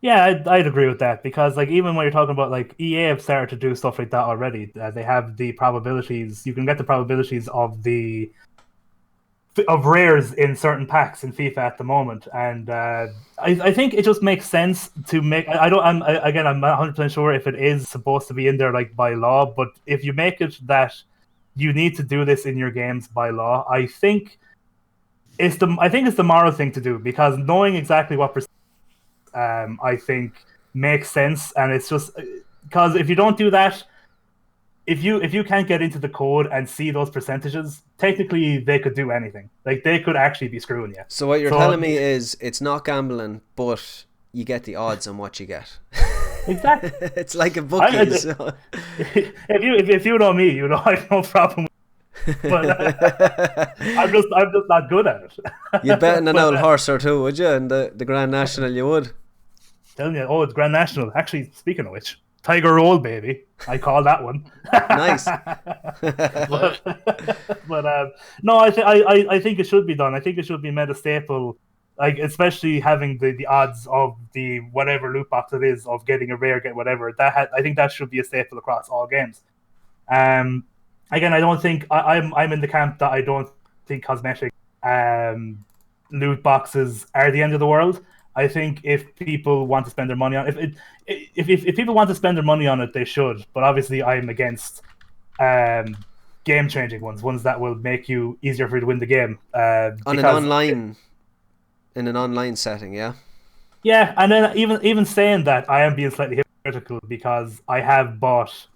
Yeah, I'd agree with that, because like even when you're talking about like EA have started to do stuff like that already. They have the probabilities. You can get the probabilities of rares in certain packs in FIFA at the moment, and I think it just makes sense to make. I don't. I'm not 100% sure if it is supposed to be in there like by law, but if you make it that you need to do this in your games by law, I think it's the moral thing to do, because knowing exactly what I think makes sense, and it's just because if you don't do that, if you can't get into the code and see those percentages, technically they could do anything. Like they could actually be screwing you. So what you're telling me is it's not gambling, but you get the odds on what you get. Exactly. It's like a bookie. If you know me, you know I have no problem with it. But I'm just not good at it. You'd bet an old horse or two, would you? In the Grand National, you would. Telling you, it's Grand National. Actually, speaking of which, Tiger Roll, baby. I call that one. Nice. but no, I think it should be done. I think it should be made a staple, like especially having the odds of the whatever loot box it is of getting a rare, get whatever. I think that should be a staple across all games. Again, I don't think I'm in the camp that I don't think cosmetic loot boxes are the end of the world. I think if people want to spend their money on if people want to spend their money on it, they should. But obviously, I'm against game-changing ones that will make you easier for you to win the game. In an online setting, yeah. Yeah, and then even saying that, I am being slightly hypocritical because I have bought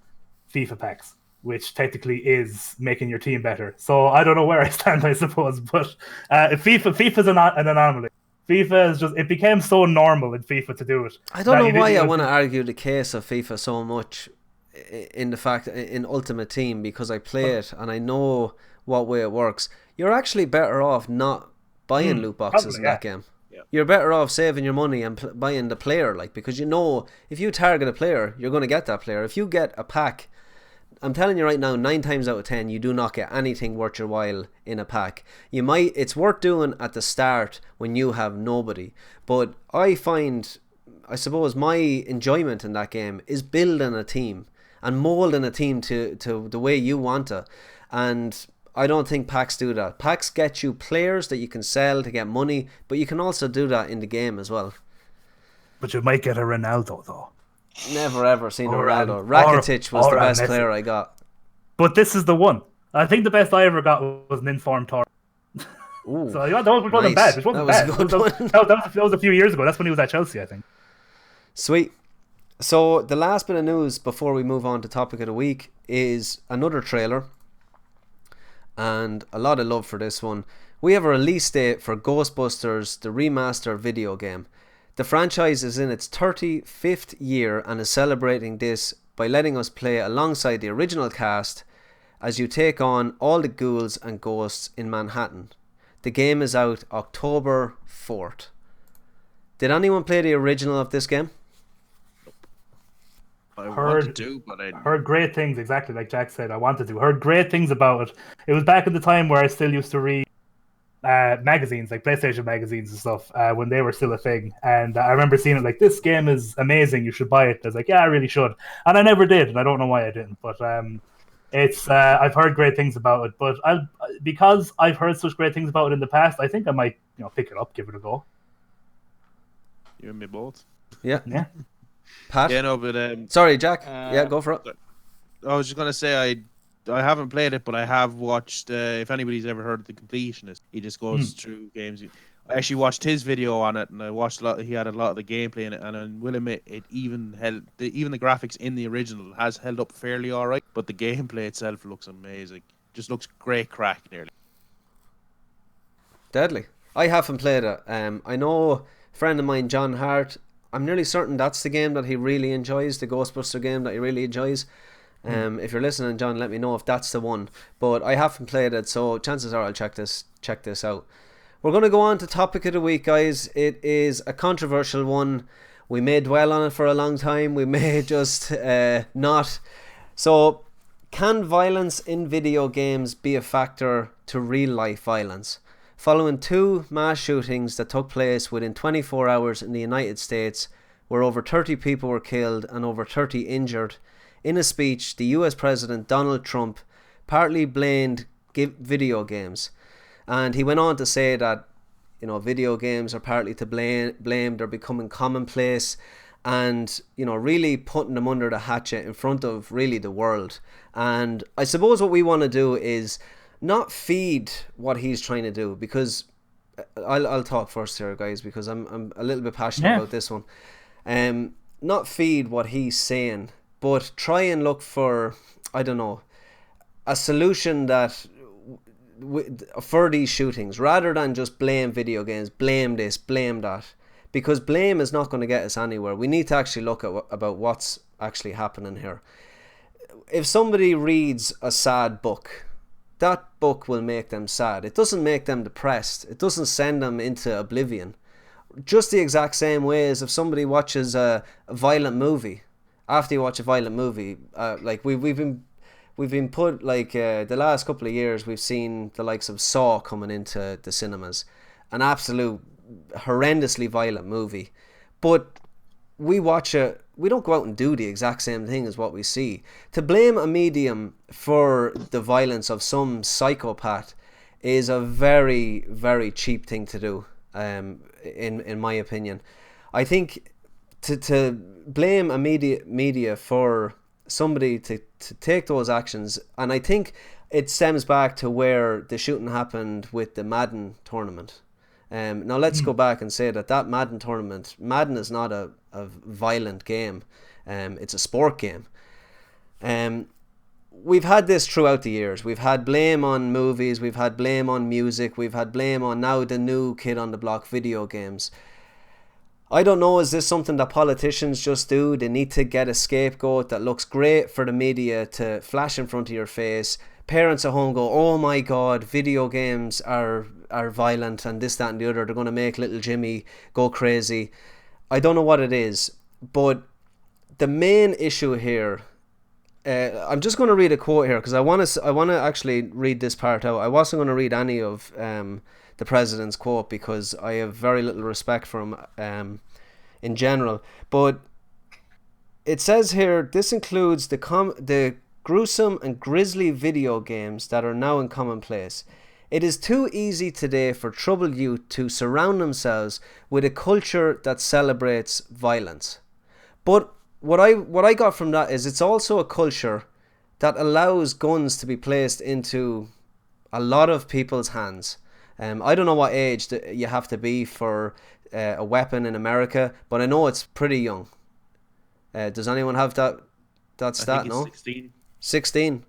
FIFA packs, which technically is making your team better. So I don't know where I stand, I suppose. But FIFA's an anomaly. FIFA is it became so normal in FIFA to do it. I don't know why I want to argue the case of FIFA so much in Ultimate Team, because I play it and I know what way it works. You're actually better off not buying loot boxes in that game. Yeah. You're better off saving your money and buying the player, because you know if you target a player, you're going to get that player. If you get a pack, I'm telling you right now, 9 times out of 10, you do not get anything worth your while in a pack. It's worth doing at the start when you have nobody. But I suppose my enjoyment in that game is building a team and molding a team to the way you want it. And I don't think packs do that. Packs get you players that you can sell to get money, but you can also do that in the game as well. But you might get a Ronaldo, though. Never ever seen a Ronaldo. Rakitic was the best player I got. But this is the one. I think the best I ever got was an informed Torres. Ooh, so that wasn't bad. Which wasn't bad. That was a few years ago. That's when he was at Chelsea, I think. Sweet. So the last bit of news before we move on to topic of the week is another trailer, and a lot of love for this one. We have a release date for Ghostbusters, the remaster video game. The franchise is in its 35th year and is celebrating this by letting us play alongside the original cast as you take on all the ghouls and ghosts in Manhattan. The game is out October 4th. Did anyone play the original of this game? I wanted to, but I heard great things, exactly like Jack said. I wanted to. Heard great things about it. It was back in the time where I still used to read magazines, like PlayStation magazines and stuff, when they were still a thing. And I remember seeing it like, this game is amazing, you should buy it. I was like, yeah, I really should. And I never did, and I don't know why I didn't. But it's I've heard great things about it. But because I've heard such great things about it in the past, I think I might pick it up, give it a go. You and me both. Yeah. Pat? Yeah, no, but sorry, Jack. Yeah, go for it. I was just gonna say I haven't played it, but I have watched. If anybody's ever heard of The Completionist, he just goes through games. I actually watched his video on it, and I watched a lot. He had a lot of the gameplay in it, and I will admit, it even the graphics in the original has held up fairly all right. But the gameplay itself looks amazing. Just looks great crack, nearly. Deadly. I haven't played it. I know a friend of mine, John Hart. I'm nearly certain that's the game that he really enjoys, the Ghostbuster game that he really enjoys. If you're listening, John, let me know if that's the one. But I haven't played it, so chances are I'll check this out. We're going to go on to topic of the week, guys. It is a controversial one. We may dwell on it for a long time. We may just not. So, can violence in video games be a factor to real-life violence? Following 2 mass shootings that took place within 24 hours in the United States, where over 30 people were killed and over 30 injured, in a speech, the US President Donald Trump partly blamed video games. And he went on to say that, video games are partly to blame. They're becoming commonplace, and, really putting them under the hatchet in front of really the world. And I suppose what we want to do is not feed what he's trying to do, because I'll talk first here, guys, because I'm a little bit passionate about this one. Not feed what he's saying, but try and look for, I don't know, a solution that for these shootings, rather than just blame video games, blame this, blame that, because blame is not going to get us anywhere. We need to actually look at about what's actually happening here. If somebody reads a sad book, that book will make them sad. It doesn't make them depressed. It doesn't send them into oblivion. Just the exact same way as if somebody watches a violent movie. After you watch a violent movie, like we've been put, like, the last couple of years, we've seen the likes of Saw coming into the cinemas, an absolute horrendously violent movie, but we watch it. We don't go out and do the exact same thing as what we see. To blame a medium for the violence of some psychopath is a very, very cheap thing to do. In my opinion, I think to blame a media for somebody to take those actions, and I think it stems back to where the shooting happened with the Madden tournament. Now let's go back and say that Madden tournament, Madden is not a violent game. It's a sport game. We've had this throughout the years. We've had blame on movies, we've had blame on music, we've had blame on now the new kid on the block, video games. I don't know, is this something that politicians just do? They need to get a scapegoat that looks great for the media to flash in front of your face. Parents at home go, oh my god, video games are violent and this, that and the other. They're going to make little Jimmy go crazy. I don't know what it is, but the main issue here, I'm just going to read a quote here because I want to actually read this part out. I wasn't going to read any of the president's quote because I have very little respect for him in general. But it says here, this includes the gruesome and grisly video games that are now in commonplace. It is too easy today for troubled youth to surround themselves with a culture that celebrates violence. But what I got from that is it's also a culture that allows guns to be placed into a lot of people's hands. I don't know what age that you have to be for a weapon in America, but I know it's pretty young. Does anyone have that stat? No? 16. 16.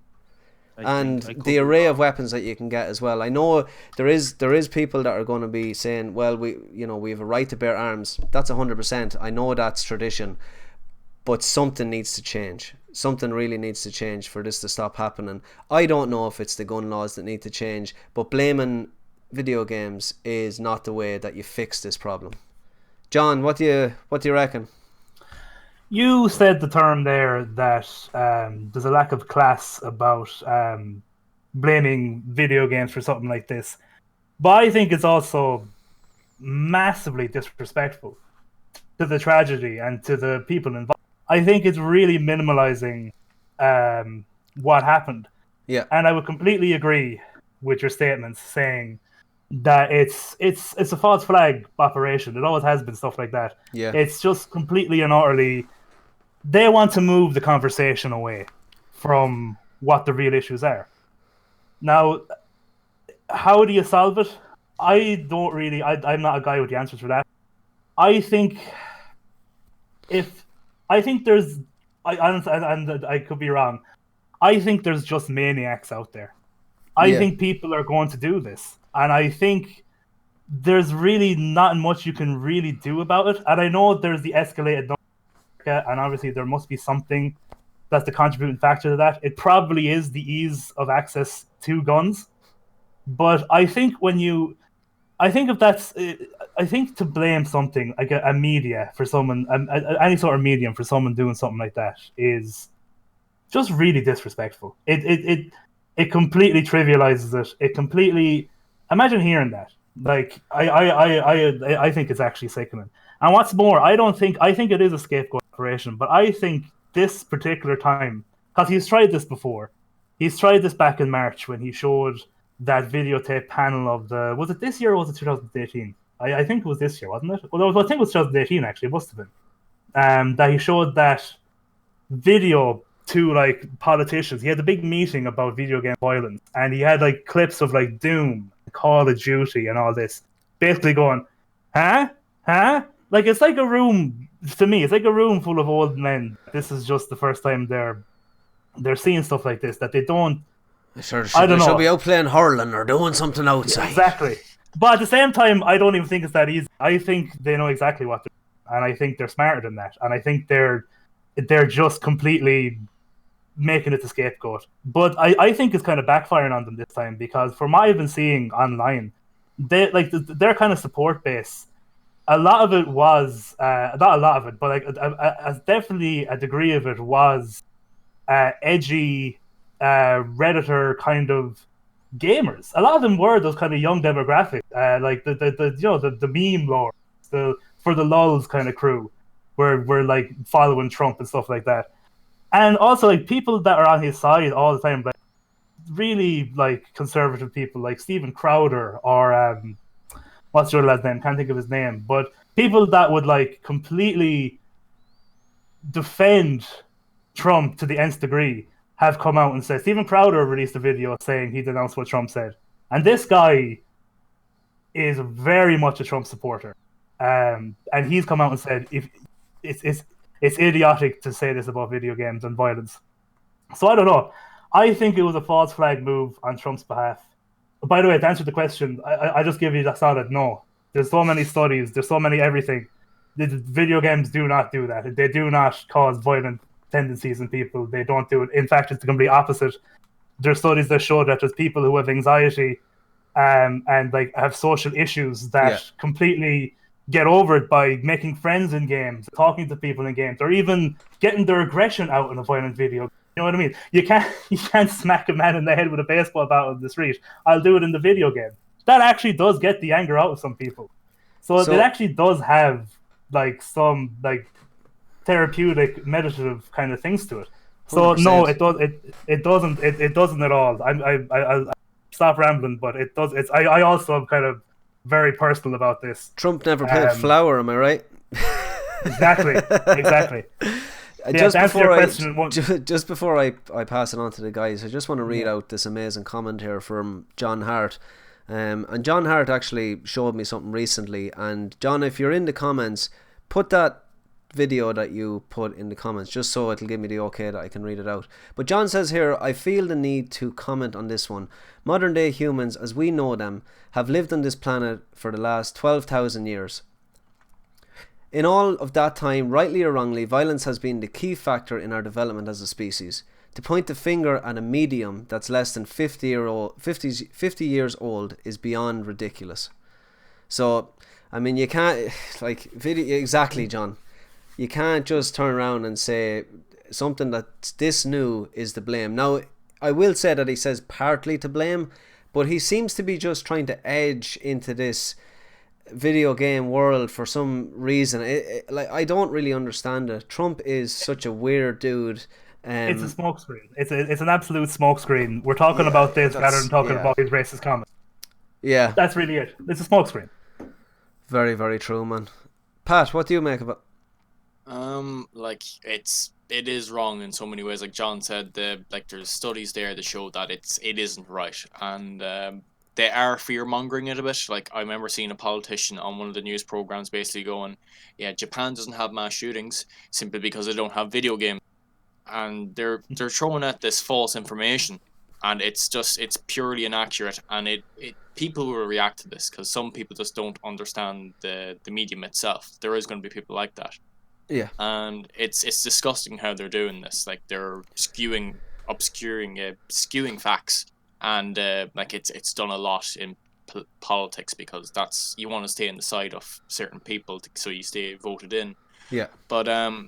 And the array of weapons that you can get as well. I know there is people that are going to be saying, well, we have a right to bear arms. That's 100%. I know that's tradition, but something needs to change. Something really needs to change for this to stop happening. I don't know if it's the gun laws that need to change, but blaming video games is not the way that you fix this problem. John, what do you reckon? You said the term there that there's a lack of class about blaming video games for something like this. But I think it's also massively disrespectful to the tragedy and to the people involved. I think it's really minimalizing what happened. Yeah. And I would completely agree with your statements saying that it's a false flag operation. It always has been stuff like that. Yeah. It's just completely and utterly, they want to move the conversation away from what the real issues are. Now, how do you solve it? I'm not a guy with the answers for that. I think there's, I could be wrong. I think there's just maniacs out there. I think people are going to do this. And I think there's really not much you can really do about it. And I know there's the escalated number, and obviously there must be something that's the contributing factor to that. It probably is the ease of access to guns. But I think I think to blame something like a media for someone, any sort of medium for someone doing something like that is just really disrespectful. It completely trivializes it. It completely imagine hearing that. Like I think it's actually sickening. And what's more, I think it is a scapegoat operation, but I think this particular time, because he's tried this before. He's tried this back in March when he showed that videotape panel of the, was it this year or was it 2018? I think it was this year, wasn't it? Well, I think it was 2018 actually. It must have been. That he showed that video to like politicians. He had a big meeting about video game violence, and he had like clips of like Doom, Call of Duty, and all this, basically going, huh? Like it's like a room to me. It's like a room full of old men. This is just the first time they're seeing stuff like this that they don't. I don't know. Should be out playing hurling or doing something outside. Exactly. But at the same time, I don't even think it's that easy. I think they know exactly what they're doing, and I think they're smarter than that. And I think they're just completely making it the scapegoat. But I think it's kind of backfiring on them this time, because from what I've been seeing online, they like their kind of support base. A lot of it was not a lot of it, but like definitely a degree of it was edgy Redditor kind of gamers. A lot of them were those kind of young demographic, like the meme lords, the for the lulz kind of crew, where we're like following Trump and stuff like that, and also like people that are on his side all the time, like really like conservative people like Stephen Crowder or what's your lad's name? Can't think of his name, but people that would like completely defend Trump to the nth degree have come out and said. Stephen Crowder released a video saying he denounced what Trump said, and this guy is very much a Trump supporter, and he's come out and said if it's idiotic to say this about video games and violence. So I don't know. I think it was a false flag move on Trump's behalf. By the way, to answer the question, I just give you that solid no. There's so many studies, there's so many everything. The video games do not do that. They do not cause violent tendencies in people. They don't do it. In fact, it's the complete opposite. There's studies that show that there's people who have anxiety and like have social issues that completely get over it by making friends in games, talking to people in games, or even getting their aggression out in a violent video. You know what I mean? You can't smack a man in the head with a baseball bat on the street. I'll do it in the video game. That actually does get the anger out of some people. So it actually does have like some like therapeutic, meditative kind of things to it. So 100%. No, it doesn't at all. I stop rambling, but it does. I also am kind of very personal about this. Trump never played Flower, am I right? Exactly. Just before I pass it on to the guys, I just want to read out this amazing comment here from John Hart. And John Hart actually showed me something recently. And John, if you're in the comments, put that video that you put in the comments, just so it'll give me the okay that I can read it out. But John says here, I feel the need to comment on this one. Modern day humans, as we know them, have lived on this planet for the last 12,000 years. In all of that time, rightly or wrongly, violence has been the key factor in our development as a species. To point the finger at a medium that's less than 50 years old is beyond ridiculous. So, I mean, you can't, like, video, exactly, John. You can't just turn around and say something that's this new is to blame. Now, I will say that he says partly to blame, but he seems to be just trying to edge into this video game world for some reason. Like, I don't really understand it. Trump is such a weird dude. It's a smokescreen. It's an absolute smokescreen. We're talking about this rather than talking about his racist comments. Yeah, that's really it. It's a smokescreen. Very, very true, man. Pat, what do you make of it? Like it is wrong in so many ways. Like John said, there's studies there that show that it isn't right, and they are fear mongering it a bit. Like I remember seeing a politician on one of the news programs basically going, "Yeah, Japan doesn't have mass shootings simply because they don't have video games," and they're throwing out this false information, and it's purely inaccurate, and it people will react to this because some people just don't understand the medium itself. There is going to be people like that. Yeah. And it's disgusting how they're doing this. Like they're skewing facts, and like it's done a lot in politics, because that's, you want to stay on the side of certain people, so you stay voted in. Yeah. But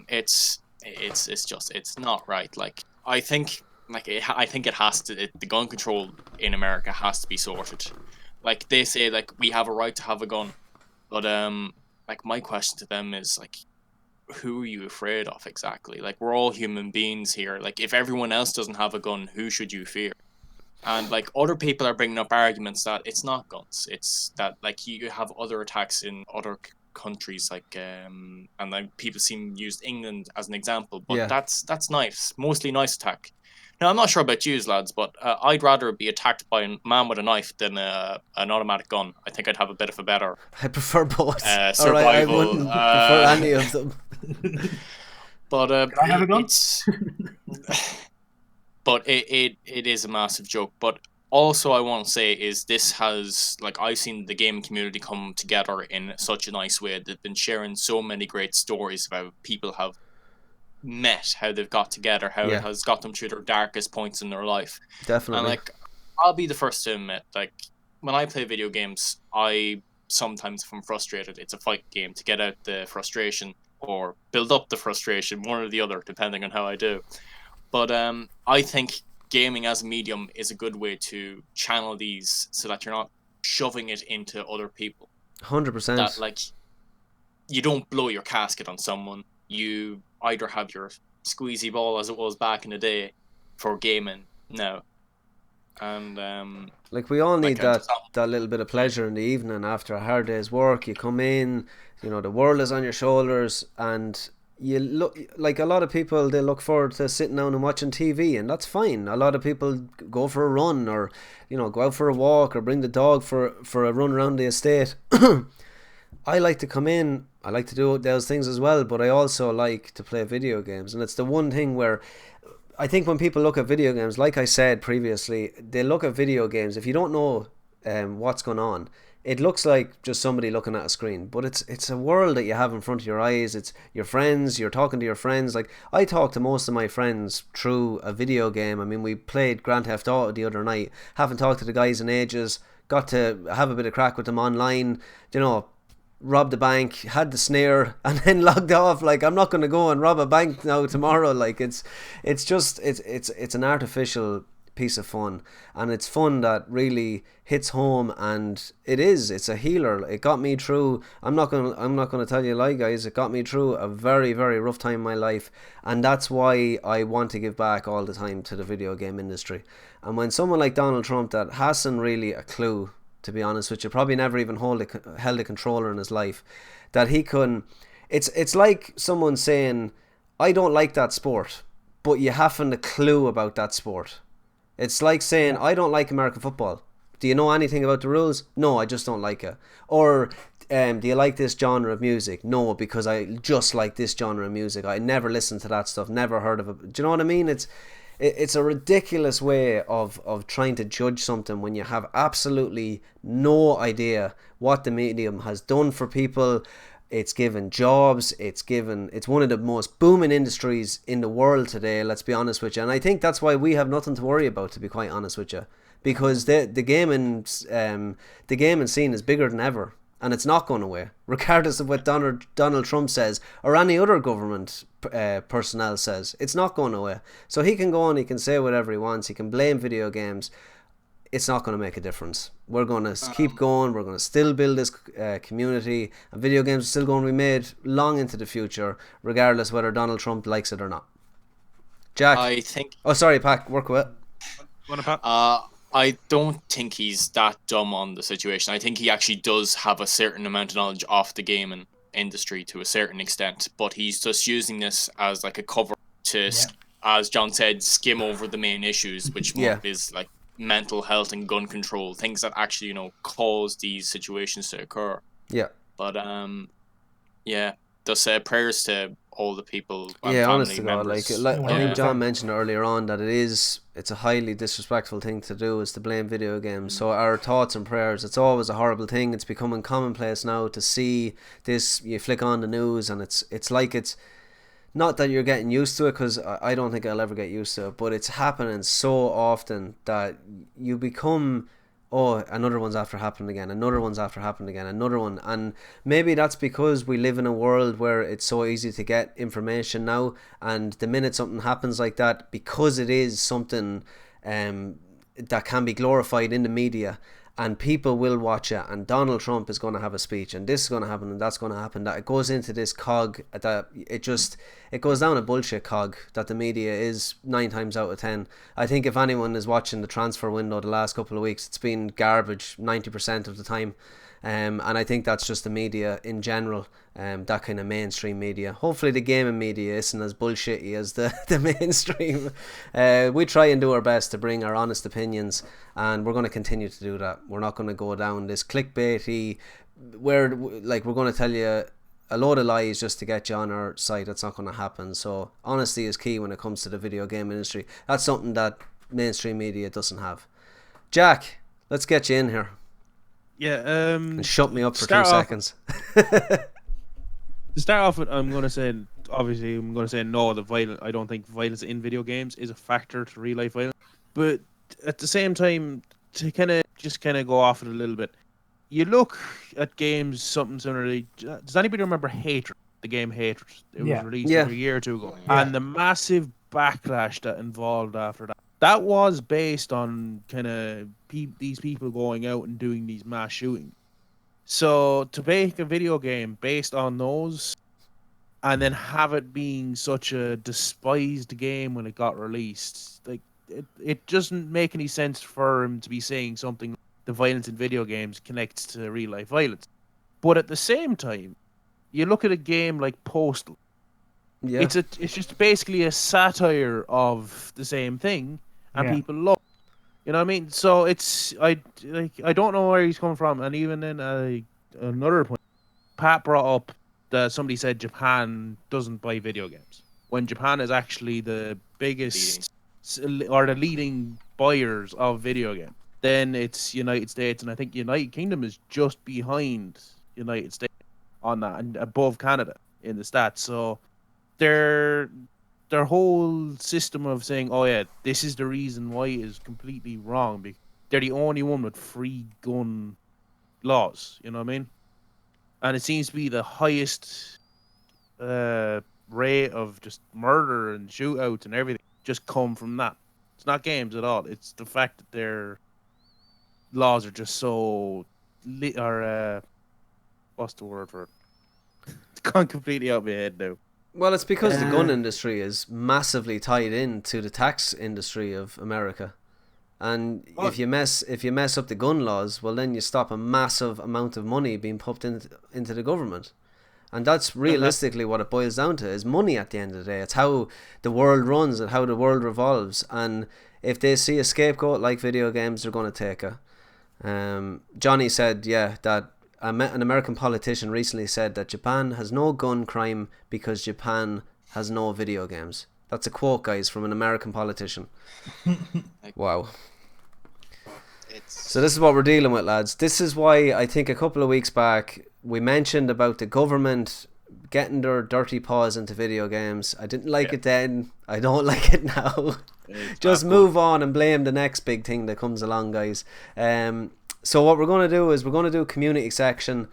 it's just, it's not right. Like I think, I think it has to, the gun control in America has to be sorted. Like they say, like we have a right to have a gun, but like my question to them is like, who are you afraid of exactly? Like we're all human beings here. Like if everyone else doesn't have a gun, who should you fear? And like other people are bringing up arguments that it's not guns, it's that like you have other attacks in other countries, like and like people seem to use England as an example, but Yeah. that's nice, mostly nice attack. Now I'm not sure about you lads, but I'd rather be attacked by a man with a knife than an automatic gun. I think I'd have a bit of a better I prefer both. Or I survival. wouldn't prefer any of them. But Can I have a gun? it's but it is a massive joke. But also I want to say is, this has, like, I've seen the gaming community come together in such a nice way. They've been sharing so many great stories about people have met, how they've got together, how it Yeah. has got them through their darkest points in their life. And Definitely. like, I'll be the first to admit, like, when I play video games, I sometimes, if I'm frustrated, it's a fight game to get out the frustration or build up the frustration, one or the other, depending on how I do. But I think gaming as a medium is a good way to channel these, so that you're not shoving it into other people. 100%. That like, you don't blow your casket on someone. You either have your squeezy ball, as it was back in the day, for gaming now, and Like we all need like, does that little bit of pleasure in the evening after a hard day's work. You come in, you know, the world is on your shoulders, and you look like a lot of people, they look forward to sitting down and watching TV, and that's fine. A lot of people go for a run, or you know, go out for a walk, or bring the dog for a run around the estate. I like to come in, I like to do those things as well, but I also like to play video games. And it's the one thing where I think when people look at video games, like I said previously, they look at video games. If you don't know what's going on, it looks like just somebody looking at a screen. But it's a world that you have in front of your eyes. It's your friends. You're talking to your friends. Like I talk to most of my friends through a video game. I mean, we played Grand Theft Auto the other night. Haven't talked to the guys in ages. Got to have a bit of crack with them online. You know, robbed the bank, had the snare, and then logged off. Like I'm not going to go and rob a bank now tomorrow. Like it's an artificial piece of fun, and it's fun that really hits home, and it's a healer. It got me through. I'm not gonna tell you a lie, guys. It got me through a very, very rough time in my life, and that's why I want to give back all the time to the video game industry. And when someone like Donald Trump, that hasn't really a clue, to be honest with you, probably never even held a controller in his life, that he can, it's like someone saying, I don't like that sport, but you haven't a clue about that sport. It's like saying, I don't like American football. Do you know anything about the rules? No, I just don't like it. Or do you like this genre of music? No, because I just like this genre of music. I never listened to that stuff, never heard of it. Do you know what I mean? It's a ridiculous way of trying to judge something when you have absolutely no idea what the medium has done for people. It's given jobs, it's one of the most booming industries in the world today, let's be honest with you. And I think that's why we have nothing to worry about, to be quite honest with you. Because the gaming scene is bigger than ever. And it's not going away, regardless of what Donald Trump says or any other government personnel says. It's not going away. So he can go on, he can say whatever he wants, he can blame video games. It's not going to make a difference. We're going to keep going. We're going to still build this community, and video games are still going to be made long into the future, regardless whether Donald Trump likes it or not. Jack? I think... Oh, sorry, Pac. Work with it. I don't think he's that dumb on the situation. I think he actually does have a certain amount of knowledge of the gaming industry to a certain extent, but he's just using this as like a cover to, as John said, skim over the main issues, which is like mental health and gun control, things that actually, you know, cause these situations to occur. Yeah. But just prayers to older people and Yeah, honest family to God, members. I think John mentioned earlier on that it's a highly disrespectful thing to do, is to blame video games. So our thoughts and prayers. It's always a horrible thing. It's becoming commonplace now to see this. You flick on the news and it's like it's not that you're getting used to it, because I don't think I'll ever get used to it, but it's happening so often that you become, oh, another one's after happening again, another one's after happening again, another one. And maybe that's because we live in a world where it's so easy to get information now, and the minute something happens like that, because it is something that can be glorified in the media, and people will watch it, and Donald Trump is going to have a speech, and this is going to happen, and that's going to happen, that it goes into this cog, that it goes down a bullshit cog, that the media is 9 times out of 10. I think if anyone is watching the transfer window the last couple of weeks, it's been garbage 90% of the time. And I think that's just the media in general, that kind of mainstream media. Hopefully the gaming media isn't as bullshitty as the mainstream. We try and do our best to bring our honest opinions, and we're going to continue to do that. We're not going to go down this clickbaity, where we're going to tell you a load of lies just to get you on our side. That's not going to happen. So honesty is key when it comes to the video game industry. That's something that mainstream media doesn't have. Jack, let's get you in here. Yeah, and shut me up for 2 seconds. To start off with, I'm going to say no. I don't think violence in video games is a factor to real life violence. But at the same time, to kind of go off it a little bit, you look at games something similarly. Does anybody remember Hatred? The game Hatred. It was released a year or two ago, and the massive backlash that involved after that. That was based on kind of these people going out and doing these mass shootings. So to make a video game based on those, and then have it being such a despised game when it got released, like it doesn't make any sense for him to be saying something like the violence in video games connects to real life violence. But at the same time, you look at a game like Postal. Yeah. It's just basically a satire of the same thing, and people love it. You know what I mean? So I don't know where he's coming from. And even in another point, Pat brought up that somebody said Japan doesn't buy video games, when Japan is actually the biggest or the leading buyers of video games. Then it's United States, and I think United Kingdom is just behind United States on that, and above Canada in the stats. So their whole system of saying, oh yeah, this is the reason why, is completely wrong, because they're the only one with free gun laws, you know what I mean? And it seems to be the highest rate of just murder and shootouts and everything just come from that. It's not games at all. It's the fact that their laws are just so what's the word for it? It's gone completely out of my head now. Well, it's because the gun industry is massively tied into the tax industry of America, and if you mess up the gun laws, well, then you stop a massive amount of money being pumped into the government, and that's realistically what it boils down to, is money at the end of the day. It's how the world runs and how the world revolves, and if they see a scapegoat like video games, they're going to take it. Johnny said, that an American politician recently said that Japan has no gun crime because Japan has no video games. That's a quote, guys, from an American politician. Wow. So this is what we're dealing with, lads. This is why I think a couple of weeks back we mentioned about the government getting their dirty paws into video games. I didn't like it then. I don't like it now. Just move on and blame the next big thing that comes along, guys. So what we're going to do is we're going to do a community section,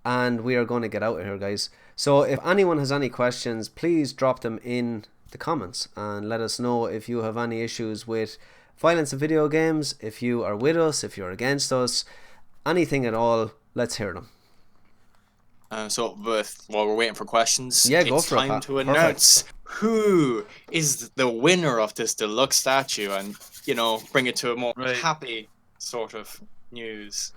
and we are going to get out of here, guys. So if anyone has any questions, please drop them in the comments and let us know if you have any issues with violence in video games, if you are with us, if you're against us, anything at all. Let's hear them. So while we're waiting for questions, it's time to announce who is the winner of this deluxe statue, and bring it to a more happy sort of news.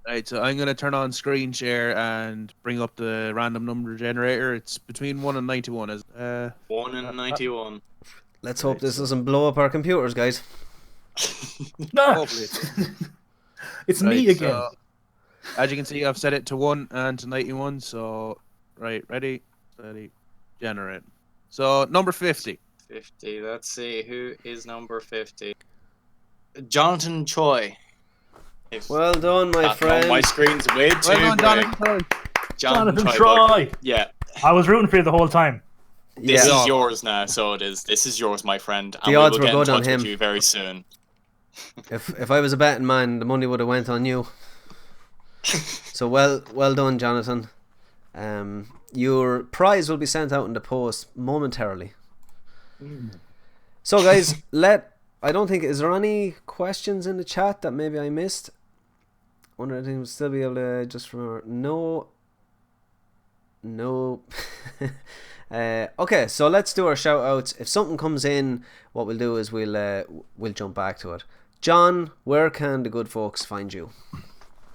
Right, so I'm gonna turn on screen share and bring up the random number generator. It's between 1 and 91. 1 and 91. Let's hope this doesn't blow up our computers, guys. No, hopefully it's me again. So, as you can see, I've set it to 1 and to 91. So, right, ready, Steady. Generate. So, number 50. 50. Let's see. Who is number 50? Jonathan Choi. Well done, my friend. My screen's way too Well done, big. Jonathan. Jonathan Troy. Yeah. I was rooting for you the whole time. This Yeah. is yours now, so it is. This is yours, my friend. And The we odds will were get in good on touch him. with you very soon. If I was a betting man, the money would have went on you. So well done, Jonathan. Your prize will be sent out in the post momentarily. So guys, I don't think, is there any questions in the chat that maybe I missed? Wonder if I will still be able to just remember. No. Okay, so let's do our shout outs. If something comes in, what we'll do is we'll jump back to it. John, where can the good folks find you?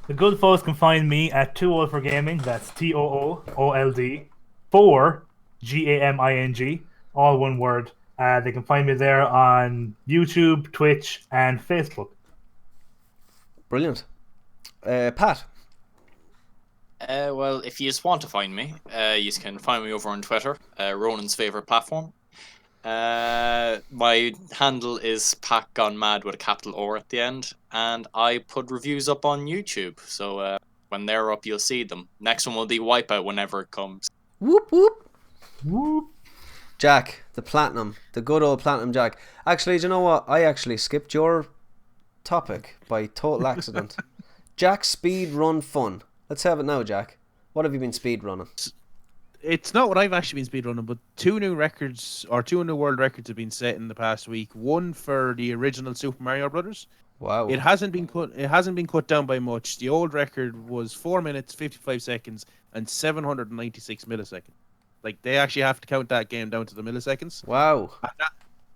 The good folks can find me at 2OL for Gaming. That's TOOOLD 4 GAMING, all one word. They can find me there on YouTube, Twitch, and Facebook. Brilliant. Pat. Well, if you just want to find me, you can find me over on Twitter, Ronan's favourite platform. My handle is Pat Gone Mad with a capital O at the end, and I put reviews up on YouTube, so when they're up, you'll see them. Next one will be Wipeout whenever it comes. Whoop whoop. Whoop. Jack, the good old platinum Jack. Actually, do you know what? I actually skipped your topic by total accident. Jack speed run fun. Let's have it now, Jack. What have you been speed running? It's not what I've actually been speedrunning, but two new world records have been set in the past week. One for the original Super Mario Brothers. Wow. It hasn't been cut down by much. The old record was 4 minutes, 55 seconds, and 796 milliseconds. Like, they actually have to count that game down to the milliseconds. Wow.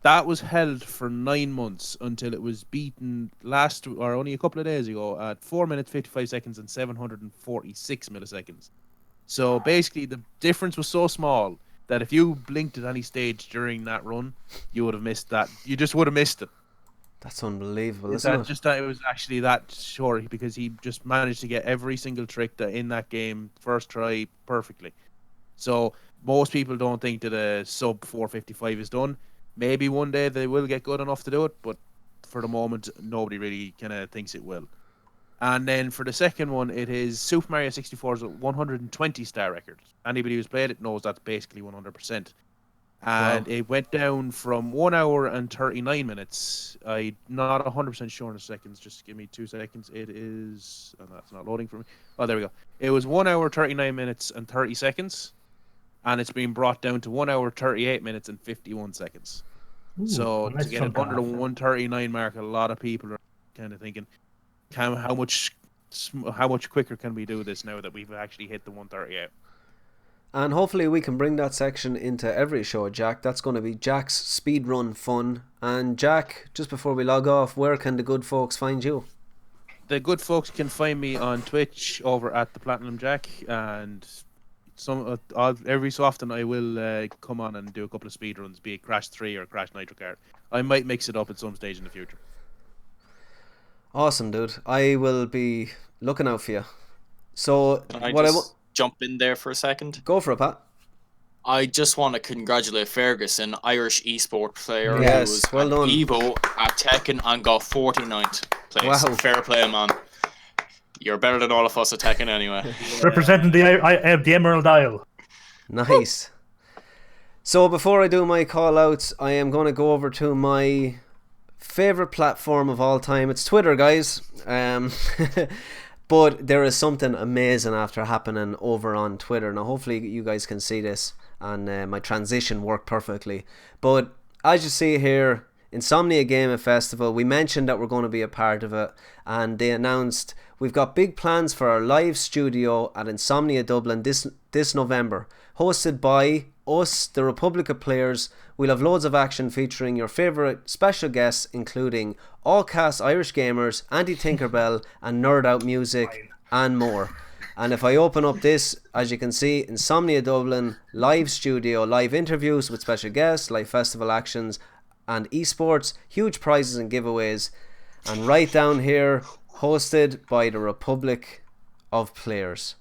That was held for 9 months until it was beaten only a couple of days ago at 4 minutes, 55 seconds, and 746 milliseconds. So basically, the difference was so small that if you blinked at any stage during that run, you would have missed that. You just would have missed it. That's unbelievable, isn't it? Just that it was actually that short, because he just managed to get every single trick that in that game first try perfectly. So most people don't think that a sub 455 is done. Maybe one day they will get good enough to do it, but for the moment, nobody really kind of thinks it will. And then for the second one, it is Super Mario 64's 120 star record. Anybody who's played it knows that's basically 100%. And Wow. it went down from 1 hour and 39 minutes. I'm not 100% sure in the seconds. Just give me 2 seconds. It is... Oh, that's not loading for me. Oh, there we go. It was 1 hour, 39 minutes and 30 seconds. And it's been brought down to 1 hour, 38 minutes and 51 seconds. Ooh, So nice to get it chunk under the off. 139 mark, a lot of people are kind of thinking, how much quicker can we do this now that we've actually hit the 138? And hopefully we can bring that section into every show, Jack. That's going to be Jack's speedrun fun. And Jack, just before we log off, where can the good folks find you? The good folks can find me on Twitch over at the Platinum Jack, and every so often I will come on and do a couple of speedruns, be it Crash 3 or Crash Nitro Kart. I might mix it up at some stage in the future. Awesome, dude. I will be looking out for you. So, Can I what just jump in there for a second? go for it, Pat. I just want to congratulate Fergus, an Irish esport player Yes, who was well at done. Evo at Tekken and got 49th place. Wow. Fair play, man. You're better than all of us at Tekken anyway. Representing the Emerald Isle. Nice. So before I do my call outs, I am going to go over to my favorite platform of all time. It's Twitter, guys. But there is something amazing after happening over on Twitter. Now hopefully you guys can see this, and my transition worked perfectly. But as you see here, Insomnia Gaming Festival, we mentioned that we're going to be a part of it, and they announced we've got big plans for our live studio at Insomnia Dublin this November, hosted by us, the Republic of Players. We'll have loads of action featuring your favourite special guests, including all cast Irish gamers, Andy Tinkerbell, and Nerd Out Music, and more. And if I open up this, as you can see, Insomnia Dublin, live studio, live interviews with special guests, live festival actions, and esports, huge prizes and giveaways. And right down here, hosted by the Republic of Players.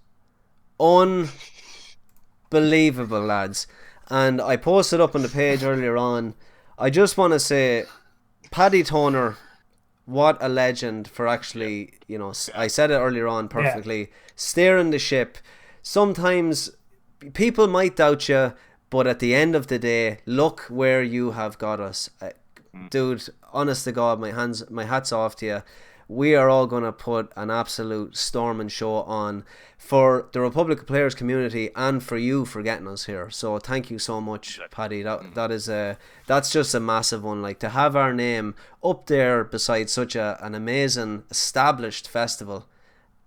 unbelievable, lads. And I posted up on the page earlier on. I just want to say, Paddy Toner, what a legend for actually, you know, I said it earlier on perfectly, steering the ship. Sometimes people might doubt you, but at the end of the day, look where you have got us. Dude, honest to God, my hat's off to you. We are all going to put an absolute storming show on for the Republic of Players community and for you for getting us here. So thank you so much, Paddy. That's just a massive one. Like, to have our name up there beside such an amazing established festival,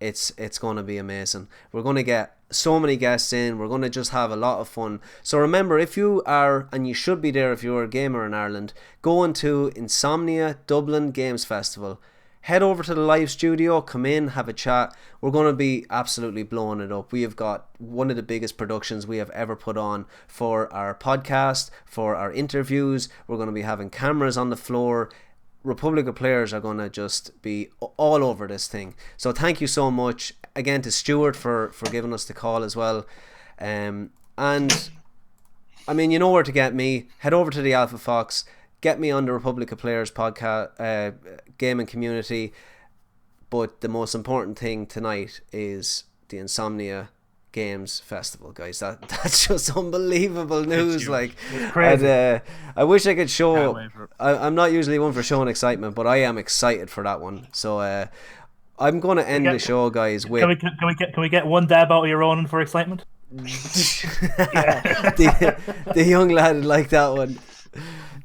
it's going to be amazing. We're going to get so many guests in. We're going to just have a lot of fun. So remember, if you are, and you should be there if you're a gamer in Ireland, go into Insomnia Dublin Games Festival. Head over to the live studio, come in, have a chat. We're going to be absolutely blowing it up. We have got one of the biggest productions we have ever put on for our podcast, for our interviews. We're going to be having cameras on the floor. Republic of Players are going to just be all over this thing. So thank you so much again to Stuart for giving us the call as well. And I mean, you know where to get me. Head over to the Alpha Fox. Get me on the Republic of Players podcast, gaming community. But the most important thing tonight is the Insomnia Games Festival, guys. That's just unbelievable news. Like, it's crazy. And, I wish I could show. I'm not usually one for showing excitement, but I am excited for that one. So I'm going to end the show, guys. With can we get one dab out of your own for excitement? the young lad like that one.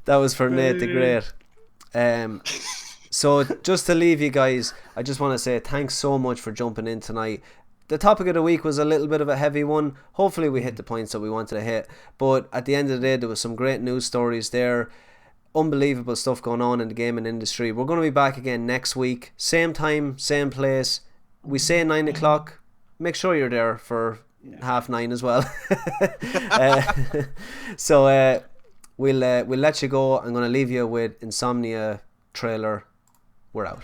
That was for Nate the Great. So just to leave you guys, I just want to say thanks so much for jumping in tonight. The topic of the week was a little bit of a heavy one. Hopefully we hit the points that we wanted to hit. But at the end of the day, there was some great news stories there. Unbelievable stuff going on in the gaming industry. We're going to be back again next week. Same time, same place. We say 9 o'clock. Make sure you're there for 9:30 as well. So we'll let you go. I'm going to leave you with Insomnia trailer. We're out.